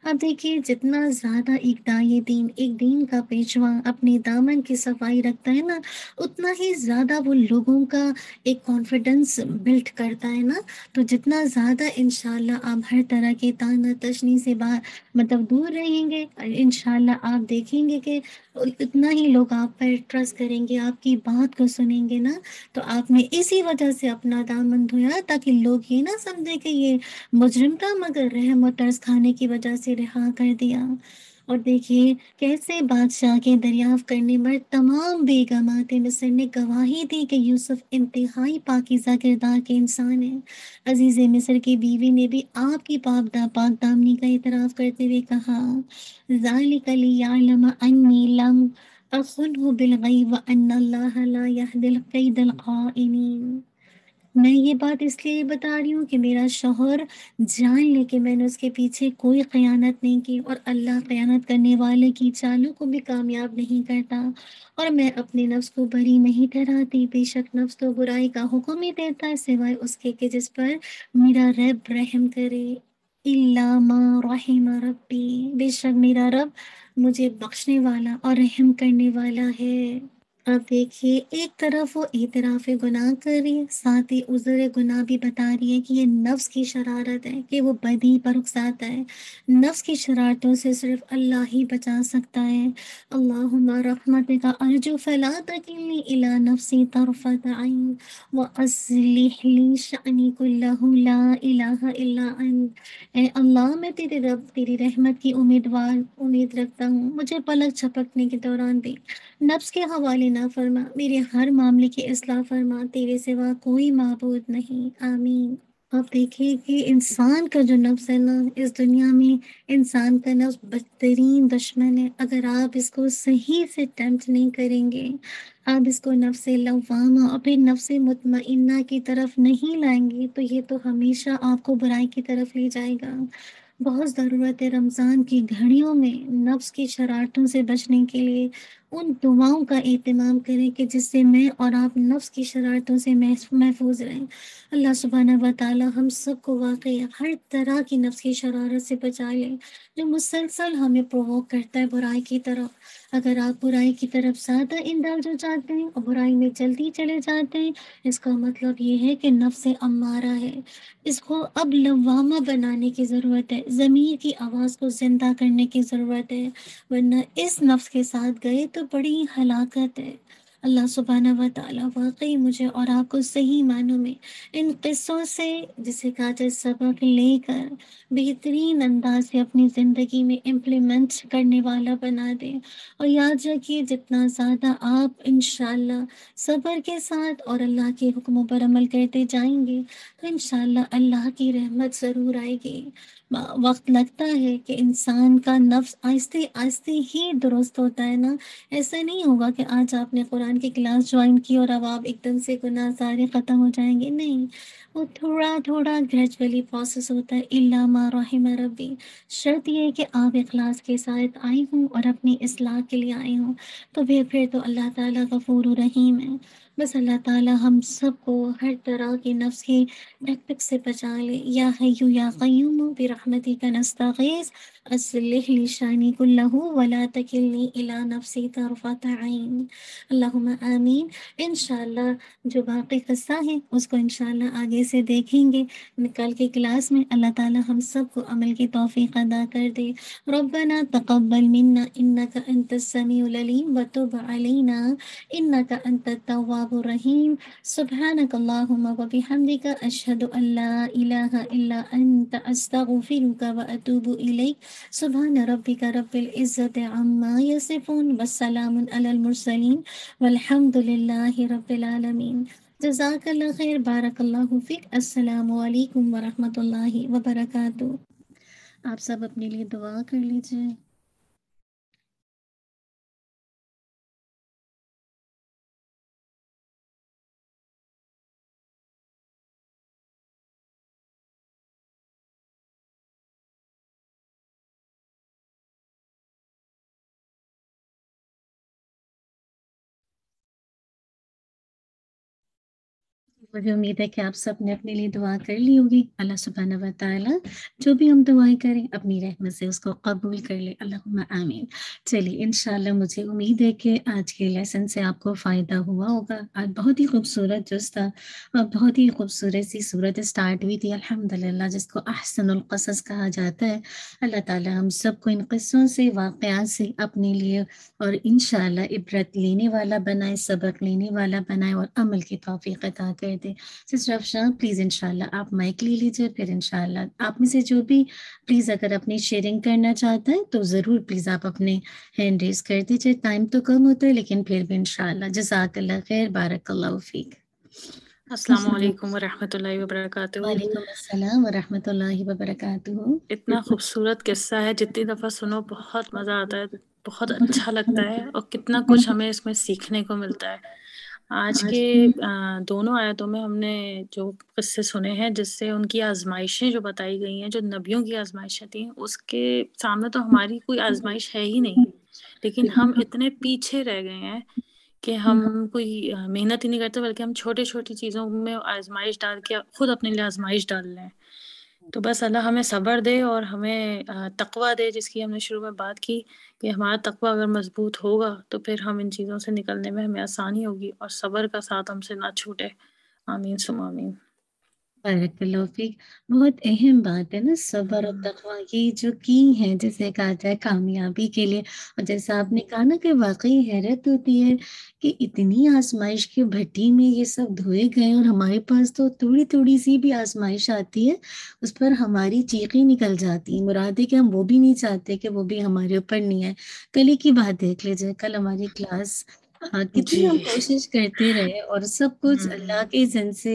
اب دیکھیے جتنا زیادہ ایک دائی دین، ایک دین کا پیشوا اپنے دامن کی صفائی رکھتا ہے نا، اتنا ہی زیادہ وہ لوگوں کا ایک کانفیڈنس بلڈ کرتا ہے نا۔ تو جتنا زیادہ انشاءاللہ آپ ہر طرح کے تانا تشنی سے دور رہیں گے، انشاءاللہ آپ دیکھیں گے کہ اتنا ہی لوگ آپ پر ٹرسٹ کریں گے، آپ کی بات کو سنیں گے نا۔ تو آپ نے اسی وجہ سے اپنا دامن دھویا تاکہ لوگ یہ نہ سمجھے کہ یہ مجرم تھا مگر رحم و ترس کھانے کی وجہ سے رہا کر دیا۔ اور دیکھیے کیسے بادشاہ کے دریافت کرنے پر تمام بیگمات مصر نے گواہی دی کہ یوسف انتہائی پاکیزہ کردار کے انسان ہیں۔ عزیز مصر کی بیوی نے بھی آپ کی پاک دامنی کا اعتراف کرتے ہوئے کہا ذالک لیعلم انی لم أخنه بالغیب وأن اللہ لا يهدي القید القائمین۔ میں یہ بات اس لیے بتا رہی ہوں کہ میرا شوہر جان لے کہ میں نے اس کے پیچھے کوئی خیانت نہیں کی، اور اللہ خیانت کرنے والے کی چالوں کو بھی کامیاب نہیں کرتا، اور میں اپنے نفس کو بری نہیں ٹھہراتی، بے شک نفس تو برائی کا حکم ہی دیتا ہے سوائے اس کے کہ جس پر میرا رب رحم کرے۔ الا ما رحم ربی، بے شک میرا رب مجھے بخشنے والا اور رحم کرنے والا ہے۔ اب دیکھیے، ایک طرف وہ اعتراف گناہ کر رہی ہے، ساتھ ہی عذر گناہ بھی بتا رہی ہے کہ یہ نفس کی شرارت ہے، کہ وہ بدی پر اکساتا ہے۔ نفس کی شرارتوں سے صرف اللہ ہی بچا سکتا ہے۔ اللہم رحمتک ارجو فلا تکلنی الی نفسی طرفت عین واصلح لی شأنی کلہ لا الہ الا انت۔ اے اللہ، میں تیری رحمت کی امید رکھتا ہوں، مجھے پلک جھپکنے کے دوران بھی نفس کے حوالے نہ فرما، میرے ہر معاملے کی اصلاح فرما، تیرے سوا کوئی معبود نہیں، آمین۔ آپ دیکھیے کہ انسان کا جو نفس ہے نا، اس دنیا میں انسان کا نفس بدترین دشمن ہے۔ اگر آپ اس کو صحیح سے ٹیمپٹ نہیں کریں گے، آپ اس کو نفس لوامہ اور پھر نفس مطمئنہ کی طرف نہیں لائیں گے، تو یہ تو ہمیشہ آپ کو برائی کی طرف لے جائے گا۔ بہت ضرورت ہے رمضان کی گھڑیوں میں نفس کی شرارتوں سے بچنے کے لیے ان دعاؤں کا اہتمام کریں کہ جس سے میں اور آپ نفس کی شرارتوں سے محفوظ رہیں۔ اللہ سبحانہ و تعالی ہم سب کو واقعی ہر طرح کی نفس کی شرارت سے بچا لے جو مسلسل ہمیں پرووک کرتا ہے برائی کی طرف۔ اگر آپ برائی کی طرف زیادہ انڈلج ہو جاتے ہیں اور برائی میں جلدی چلے جاتے ہیں، اس کا مطلب یہ ہے کہ نفس امارہ ہے، اس کو اب لوامہ بنانے کی ضرورت ہے، ضمیر کی آواز کو زندہ کرنے کی ضرورت ہے، ورنہ اس نفس کے ساتھ گئے تو بڑی ہلاکت ہے۔ اللہ سبحانہ و تعالیٰ واقعی مجھے اور آپ کو صحیح معنوں میں ان قصوں سے جسے کہا جائے سبق لے کر بہترین انداز سے اپنی زندگی میں امپلیمنٹ کرنے والا بنا دے۔ اور یاد رکھیے، جتنا زیادہ آپ انشاءاللہ صبر کے ساتھ اور اللہ کے حکموں پر عمل کرتے جائیں گے تو انشاءاللہ اللہ کی رحمت ضرور آئے گی۔ وقت لگتا ہے کہ انسان کا نفس آہستہ آہستہ ہی درست ہوتا ہے نا۔ ایسا نہیں ہوگا کہ آج آپ نے قرآن کی کلاس جوائن کی اور اب آپ ایک دم سے گناہ سارے ختم ہو جائیں گے، نہیں، وہ تھوڑا تھوڑا گریجولی پروسیس ہوتا ہے، الا ما رحم ربی۔ شرط یہ ہے کہ آپ اخلاص کے ساتھ آئی ہوں اور اپنی اصلاح کے لیے آئی ہوں، تو پھر تو اللہ تعالیٰ غفور و رحیم ہے۔ بس اللہ تعالیٰ ہم سب کو ہر طرح کی نفس کی ٹک سے بچا لے۔ یا حیو یا قیوم برحمتک نستغیث اصلح لی شانی کلہ ولا تکلنی الی نفسی طرفت عین۔ اللہم آمین۔ انشاءاللہ جو باقی قصہ ہے اس کو انشاءاللہ آگے سے دیکھیں گے کل کی کلاس میں۔ اللہ تعالیٰ ہم سب کو عمل کی توفیق عطا کر دے۔ ربنا تقبل منا انک انت السمیع العلیم وتب علینا انک انت التواب الرحیم۔ سبحانک اللہم وبحمدک اشہد ان لا الہ الا انت استغفرک واتوب الیک۔ سبحان ربک رب العزت عما یصفون والسلام علی المرسلین والحمد للہ رب العالمین۔ جزاک اللہ خیر، بارک اللہ فیک۔ السلام علیکم ورحمۃ اللہ وبرکاتہ۔ آپ سب اپنے لیے دعا کر لیجیے۔ مجھے امید ہے کہ آپ سب نے اپنے لیے دعا کر لی ہوگی۔ اللہ سبحانہ و تعالیٰ جو بھی ہم دعائیں کریں اپنی رحمت سے اس کو قبول کر لے، اللہم آمین۔ چلیے انشاءاللہ مجھے امید ہے کہ آج کے لیسن سے آپ کو فائدہ ہوا ہوگا۔ آج بہت ہی خوبصورت جز تھا اور بہت ہی خوبصورت سی صورت اسٹارٹ ہوئی تھی الحمدللہ، جس کو احسن القصص کہا جاتا ہے۔ اللہ تعالیٰ ہم سب کو ان قصوں سے، واقعات سے اپنے لیے اور انشاءاللہ عبرت لینے والا بنائے، سبق لینے والا بنائے اور عمل کی توفیق عطا کر دے۔ سسٹر افشاں پلیز انشاءاللہ آپ مائک لے لیجیے، پھر انشاءاللہ آپ میں سے جو بھی پلیز اگر اپنی شیئرنگ کرنا چاہتا ہے تو ضرور پلیز آپ اپنے ہینڈ ریز کر دیجیے۔ ٹائم تو کم ہوتا ہے لیکن پھر بھی انشاءاللہ۔ جزاک اللہ خیر، بارک اللہ فیک۔ السلام علیکم ورحمۃ اللہ وبرکاتہ۔ وعلیکم السلام ورحمۃ اللہ وبرکاتہ۔ اتنا خوبصورت قصہ ہے، جتنی دفعہ سنو بہت مزہ آتا ہے۔ بہت اچھا لگتا ہے اور کتنا کچھ ہمیں اس میں سیکھنے کو ملتا ہے۔ آج کے دونوں آیتوں میں ہم نے جو قصے سنے ہیں جس سے ان کی آزمائشیں جو بتائی گئی ہیں، جو نبیوں کی آزمائشیں تھیں، اس کے سامنے تو ہماری کوئی آزمائش ہے ہی نہیں، لیکن ہم اتنے پیچھے رہ گئے ہیں کہ ہم کوئی محنت ہی نہیں کرتے، بلکہ ہم چھوٹی چھوٹی چیزوں میں آزمائش ڈال کے خود اپنے لیے آزمائش ڈال لیں۔ تو بس اللہ ہمیں صبر دے اور ہمیں تقویٰ دے، جس کی ہم نے شروع میں بات کی کہ ہمارا تقویٰ اگر مضبوط ہوگا تو پھر ہم ان چیزوں سے نکلنے میں ہمیں آسانی ہوگی اور صبر کا ساتھ ہم سے نہ چھوٹے۔ آمین ثم آمین۔ بارک اللہ فیک۔ بہت اہم بات ہے نا صبر اور تقویٰ، یہ جو کی ہے جسے کہا جائے کامیابی کے لیے، اور جیسا آپ نے کہا نا کہ واقعی حیرت ہوتی ہے کہ اتنی آزمائش کی بھٹی میں یہ سب دھوئے گئے اور ہمارے پاس تو تھوڑی تھوڑی سی بھی آزمائش آتی ہے اس پر ہماری چیخیں نکل جاتی ہیں۔ مراد ہے کہ ہم وہ بھی نہیں چاہتے کہ وہ بھی ہمارے اوپر نہیں آئے۔ کل ہی کی بات دیکھ لیجیے، کل ہماری کلاس کتنی جی۔ ہم کوشش کرتے رہے اور سب کچھ اللہ کے اذن سے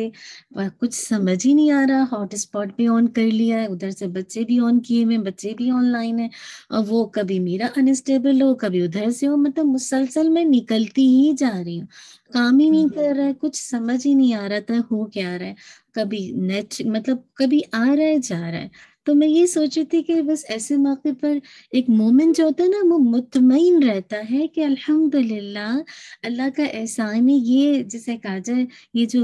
کچھ سمجھ ہی نہیں آ رہا، ہاٹ اسپاٹ بھی آن کر لیا ہے، ادھر سے بچے بھی آن کیے ہوئے، بچے بھی آن لائن ہیں، اور وہ کبھی میرا انسٹیبل ہو کبھی ادھر سے ہو، مطلب مسلسل میں نکلتی ہی جا رہی ہوں، کام ہی نہیں کر رہا ہے، کچھ سمجھ ہی نہیں آ رہا تھا ہو کیا رہا ہے، کبھی نیٹ مطلب کبھی آ رہا ہے جا رہا ہے۔ تو میں یہ سوچی تھی کہ بس ایسے موقع پر ایک مومن جو ہوتا ہے نا وہ مطمئن رہتا ہے کہ الحمدللہ اللہ کا احسان ہے، یہ جسے کہا جائے یہ جو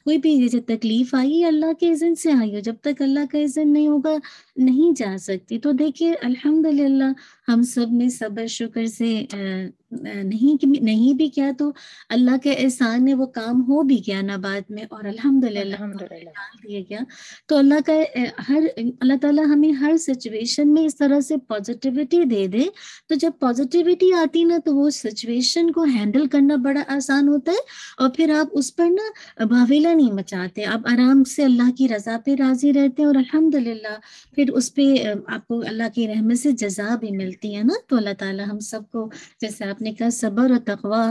کوئی بھی جیسے تکلیف آئی اللہ کے اذن سے آئی ہو، جب تک اللہ کا اذن نہیں ہوگا نہیں جا سکتی۔ تو دیکھیے الحمدللہ ہم سب نے صبر شکر سے نہیں بھی کیا تو اللہ کے احسان نے وہ کام ہو بھی گیا نا بعد میں، اور الحمدللہ الحمدللہ۔ ڈال دیا گیا۔ تو اللہ کا اللہ تعالیٰ ہمیں ہر سچویشن میں اس طرح سے پازیٹیوٹی دے دے، تو جب پازیٹیوٹی آتی نا تو وہ سچویشن کو ہینڈل کرنا بڑا آسان ہوتا ہے، اور پھر آپ اس پر نا بھاویلا نہیں مچاتے، آپ آرام سے اللہ کی رضا پہ راضی رہتے ہیں، اور الحمدللہ پھر اس پہ آپ کو اللہ کی رحمت سے جزا بھی ملتی ہے نا۔ تو اللہ تعالیٰ ہم سب کو جیسے آپ نے کہا صبر اور تقویٰ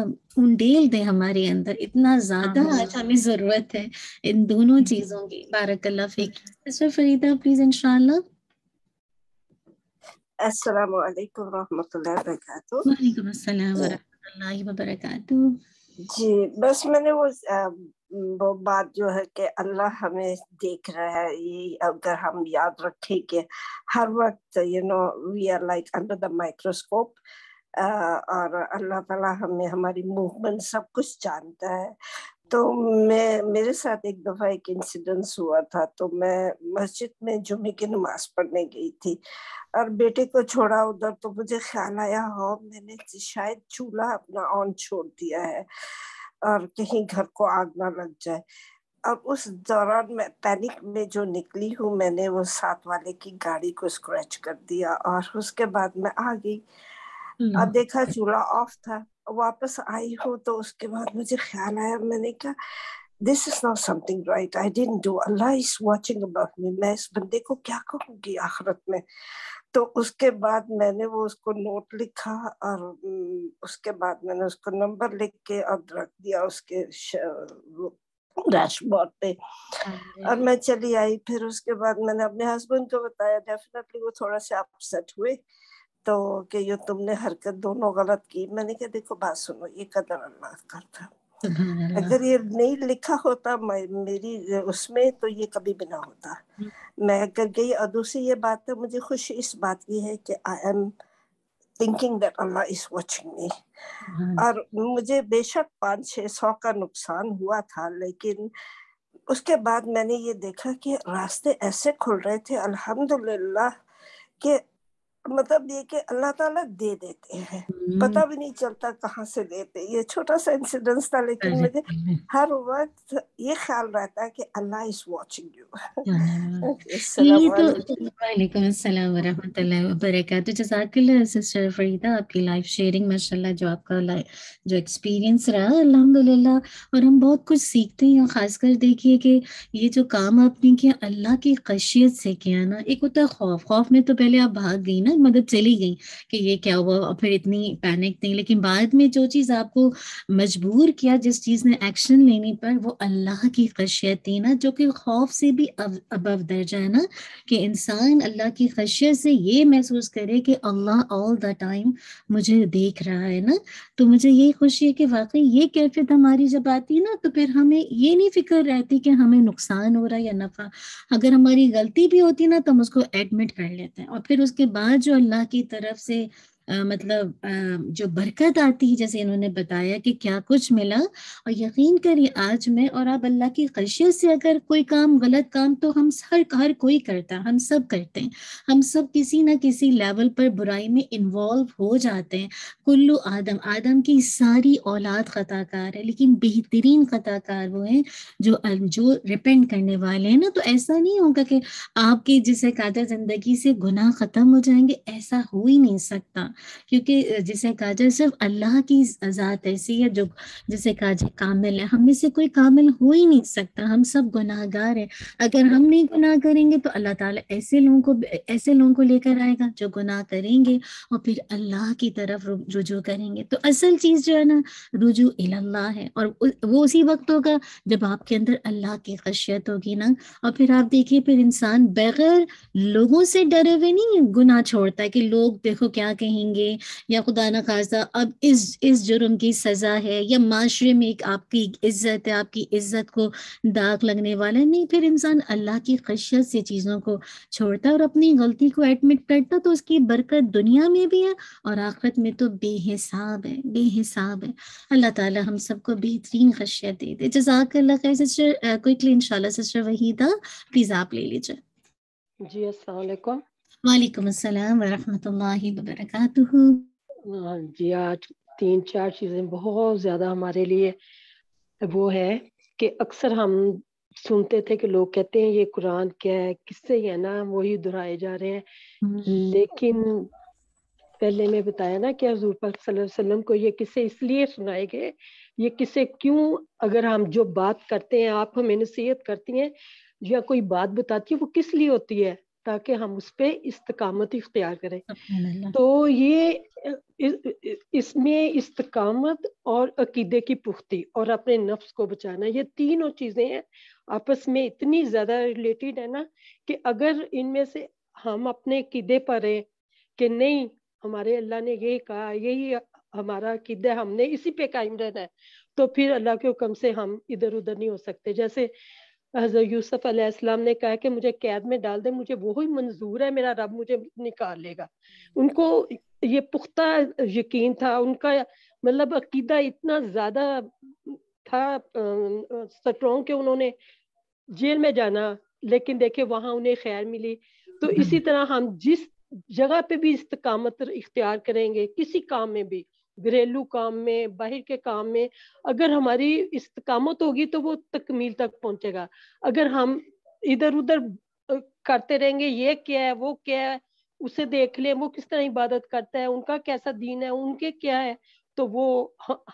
ڈیل دے ہمارے اندر، اتنا زیادہ آج ہمیں ضرورت ہے ان دونوں چیزوں کی۔ بارک اللہ فیک۔ سسٹر فریدہ پلیز انشاءاللہ۔ السلام علیکم ورحمۃ اللہ وبرکاتہ۔ وعلیکم السلام ورحمۃ اللہ وبرکاتہ۔ جی بس میں نے وہ بات جو ہے کہ اللہ ہمیں دیکھ رہا ہے، یہ اگر ہم یاد رکھیں کہ ہر وقت we are like under the microscope, اور اللہ تعالیٰ ہمیں ہماری موومنٹ سب کچھ جانتا ہے۔ تو میرے ساتھ ایک دفعہ ایک انسیڈنس ہوا تھا، تو میں مسجد میں جمعے کی نماز پڑھنے گئی تھی اور بیٹے کو چھوڑا ادھر، تو مجھے خیال آیا میں نے شاید چولہا اپنا آن چھوڑ دیا ہے اور کہیں گھر کو آگ نہ لگ جائے۔ اور اس دوران میں پینک میں جو نکلی ہوں، میں نے وہ ساتھ والے کی گاڑی کو اسکریچ کر دیا، اور اس کے بعد میں آ گئی اور دیکھا چولہا آف تھا۔ واپس آئی ہوں تو اس کے بعد مجھے خیال آیا، میں نے کہا this is not something right, I didn't do, Allah is watching about me, میں اس بندے کو کیا کہوں گی آخرت میں۔ تو اس کے بعد میں نے وہ اس کو نوٹ لکھا، اور اس کے بعد میں نے اس کو نمبر لکھ کے اور رکھ دیا اس کے ڈیش بورڈ پہ، اور میں چلی آئی۔ پھر اس کے بعد میں نے اپنے ہسبینڈ کو بتایا، ڈیفینیٹلی وہ تھوڑا سے اپسیٹ ہوئے، تو کہ یہ تم نے حرکت دونوں غلط کی۔ میں نے کہا دیکھو بات سنو، یہ قدر اللہ کا تھا، سبحان اللہ۔ اگر یہ نہیں لکھا ہوتا میری اس میں تو یہ کبھی بھی نہ ہوتا، میں اگر گئی۔ اور دوسری یہ بات ہے، مجھے خوشی اس بات کی ہے کہ I am thinking that Allah is watching me۔ اور مجھے بے شک 500-600 کا نقصان ہوا تھا، لیکن اس کے بعد میں نے یہ دیکھا کہ راستے ایسے کھل رہے تھے الحمدللہ، کہ مطلب یہ کہ اللہ تعالیٰ دے دیتے ہیں، پتہ بھی نہیں چلتا کہاں سے دیتے۔ یہ چھوٹا سا انسیڈنس تھا، لیکن مجھے ہر وقت یہ خیال رہتا ہے کہ اللہ از واچنگ یو۔ السلام یہ تو علیکم۔ وعلیکم السلام ورحمۃ اللہ وبرکاتہ۔ جزاک اللہ سسٹر فریدہ، آپ کی لائف شیئرنگ ماشاءاللہ، جو آپ کا جو ایکسپیرینس رہا الحمدللہ، اور ہم بہت کچھ سیکھتے ہیں، اور خاص کر دیکھیے کہ یہ جو کام آپ نے کیا اللہ کی خشیت سے کیا نا، ایک ہوتا ہے خوف میں تو پہلے آپ بھاگ گئی نا نا مدد چلی گئی کہ یہ کیا ہوا اور پھر اتنی پینک نہیں، لیکن بعد میں جو چیز آپ کو مجبور کیا جس چیز نے ایکشن لینے پر وہ اللہ کی خشیت تھی نا، جو کہ خوف سے بھی ابو درجہ ہے نا، کہ انسان اللہ کی خشیت سے یہ محسوس کرے کہ اللہ آل دا ٹائم مجھے دیکھ رہا ہے نا. تو مجھے یہی خوشی ہے کہ واقعی یہ کیفیت ہماری جب آتی نا تو پھر ہمیں یہ نہیں فکر رہتی کہ ہمیں نقصان ہو رہا ہے یا نفع. اگر ہماری غلطی بھی ہوتی نا تو ہم اس کو ایڈمٹ کر لیتے ہیں، اور پھر اس کے بعد جو اللہ کی طرف سے مطلب جو برکت آتی ہے، جیسے انہوں نے بتایا کہ کیا کچھ ملا. اور یقین کریے آج میں اور آپ اللہ کی خشیت سے اگر کوئی کام غلط کام تو ہم ہر کوئی کرتا ہے، ہم سب کرتے ہیں، ہم سب کسی نہ کسی لیول پر برائی میں انوالو ہو جاتے ہیں. کلو آدم کی ساری اولاد خطا کار ہے، لیکن بہترین خطا کار وہ ہیں جو ریپینٹ کرنے والے ہیں نا. تو ایسا نہیں ہوگا کہ آپ کی جسے کہا زندگی سے گناہ ختم ہو جائیں گے، ایسا ہو ہی نہیں سکتا، کیونکہ جسے کہا جائے صرف اللہ کی ذات ایسی ہے جو جسے کہا جائے کامل ہے. ہم میں سے کوئی کامل ہو ہی نہیں سکتا، ہم سب گناہ گار ہیں. اگر ہم نہیں گناہ کریں گے تو اللہ تعالیٰ ایسے لوگوں کو لے کر آئے گا جو گناہ کریں گے اور پھر اللہ کی طرف رجوع کریں گے. تو اصل چیز جو ہے نا رجوع اللہ ہے، اور وہ اسی وقت ہوگا جب آپ کے اندر اللہ کی خشیت ہوگی نا. اور پھر آپ دیکھیے پھر انسان بغیر لوگوں سے ڈرے ہوئے نہیں گناہ چھوڑتا ہے کہ لوگ دیکھو کیا کہیں گے، یا خدا نہ خواستہ اب اس جرم کی سزا ہے، یا معاشرے میں ایک آپ کی عزت ہے، آپ کی عزت کو داغ لگنے والا ہے. نہیں، پھر انسان اللہ کی خشیت سے چیزوں کو چھوڑتا ہے اور اپنی غلطی کو ایڈمٹ کرتا، تو اس کی برکت دنیا میں بھی ہے اور آخرت میں تو بے حساب ہے، بے حساب ہے. اللہ تعالی ہم سب کو بہترین خشیت دے دے. جزاک اللہ خیر. سسٹر کوئکلی انشاءاللہ سسٹر وحیدہ پلیز آپ لے لیجیے. جی السلام علیکم. وعلیکم السلام ورحمۃ اللہ وبرکاتہ. جی آج 3-4 چیزیں بہت زیادہ ہمارے لیے وہ ہے کہ اکثر ہم سنتے تھے کہ لوگ کہتے ہیں یہ قرآن کیا ہے، کس سے ہے نا وہی دہرائے جا رہے ہیں. لیکن پہلے میں بتایا نا کہ حضور پاک صلی اللہ علیہ وسلم کو یہ قصے اس لیے سنائے گئے، یہ قصے کیوں، اگر ہم جو بات کرتے ہیں آپ ہمیں نصیحت کرتی ہیں یا کوئی بات بتاتی ہے وہ کس لیے ہوتی ہے، تاکہ ہم اس پہ استقامت اختیار کریں. تو یہ اس میں استقامت اور عقیدے کی پختی اور اپنے نفس کو بچانا، یہ تینوں چیزیں ہیں آپس میں اتنی زیادہ ریلیٹڈ ہے نا کہ اگر ان میں سے ہم اپنے عقیدے پر ہیں کہ نہیں ہمارے اللہ نے یہی کہا، یہی ہمارا عقیدہ، ہم نے اسی پہ قائم رہنا ہے، تو پھر اللہ کے حکم سے ہم ادھر ادھر نہیں ہو سکتے. جیسے حضرت یوسف علیہ السلام نے کہا کہ مجھے قید میں ڈال دے، مجھے وہی منظور ہے، میرا رب مجھے نکال لے گا. ان کو یہ پختہ یقین تھا، ان کا مطلب عقیدہ اتنا زیادہ تھا سٹرونگ کہ انہوں نے جیل میں جانا لیکن دیکھے وہاں انہیں خیر ملی. تو اسی طرح ہم جس جگہ پہ بھی استقامت اختیار کریں گے، کسی کام میں بھی، گھریلو کام میں، باہر کے کام میں، اگر ہماری استقامت ہوگی تو وہ تکمیل تک پہنچے گا. اگر ہم ادھر ادھر کرتے رہیں گے یہ کیا ہے وہ کیا ہے، اسے دیکھ لیں وہ کس طرح عبادت کرتا ہے، ان کا کیسا دین ہے، ان کے کیا ہے، تو وہ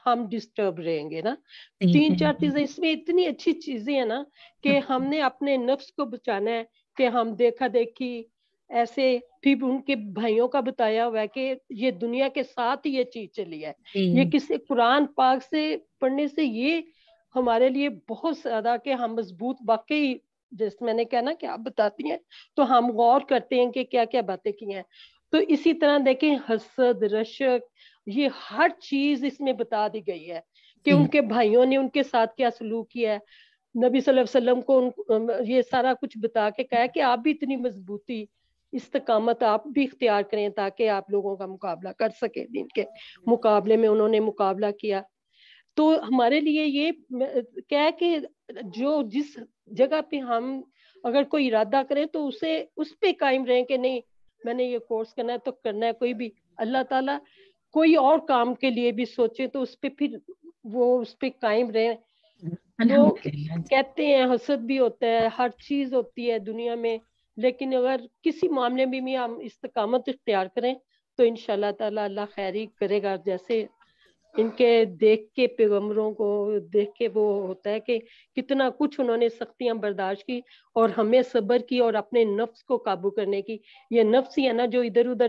ہم ڈسٹرب رہیں گے نا. 3-4 چیزیں اس میں اتنی اچھی چیزیں ہیں نا کہ ہم نے اپنے نفس کو بچانا ہے کہ ہم دیکھا دیکھی ایسے، پھر ان کے بھائیوں کا بتایا ہوا ہے کہ یہ دنیا کے ساتھ ہی یہ چیز چلی ہے. یہ کسی قرآن پاک سے پڑھنے سے یہ ہمارے لیے بہت زیادہ کہ ہم مضبوط، واقعی جیسے میں نے کہا نا کہ آپ بتاتی ہیں تو ہم غور کرتے ہیں کہ کیا کیا باتیں کی ہیں. تو اسی طرح دیکھیں حسد، رشک، یہ ہر چیز اس میں بتا دی گئی ہے کہ ان کے بھائیوں نے ان کے ساتھ کیا سلوک کیا ہے. نبی صلی اللہ علیہ وسلم کو یہ سارا کچھ بتا کے کہا کہ آپ بھی اتنی مضبوطی استقامت آپ بھی اختیار کریں تاکہ آپ لوگوں کا مقابلہ کر سکیں. دین کے مقابلے میں انہوں نے مقابلہ کیا. تو ہمارے لیے یہ کیا ہے کہ جو جس جگہ پہ ہم اگر کوئی ارادہ کریں تو اسے اس پہ قائم رہیں کہ نہیں میں نے یہ کورس کرنا ہے تو کرنا ہے. کوئی بھی اللہ تعالیٰ کوئی اور کام کے لیے بھی سوچے تو اس پہ پھر وہ اس پہ قائم رہیں. لوگ کہتے ہیں حسد بھی ہوتا ہے، ہر چیز ہوتی ہے دنیا میں، لیکن اگر کسی معاملے میں بھی ہم استقامت اختیار کریں تو انشاءاللہ تعالیٰ اللہ خیر ہی کرے گا. جیسے ان کے دیکھ کے پیغمبروں کو دیکھ کے وہ ہوتا ہے کہ کتنا کچھ انہوں نے سختیاں برداشت کی اور ہمیں صبر کی اور اپنے نفس کو قابو کرنے کی. یہ نفس ہی ہے نا جو ادھر ادھر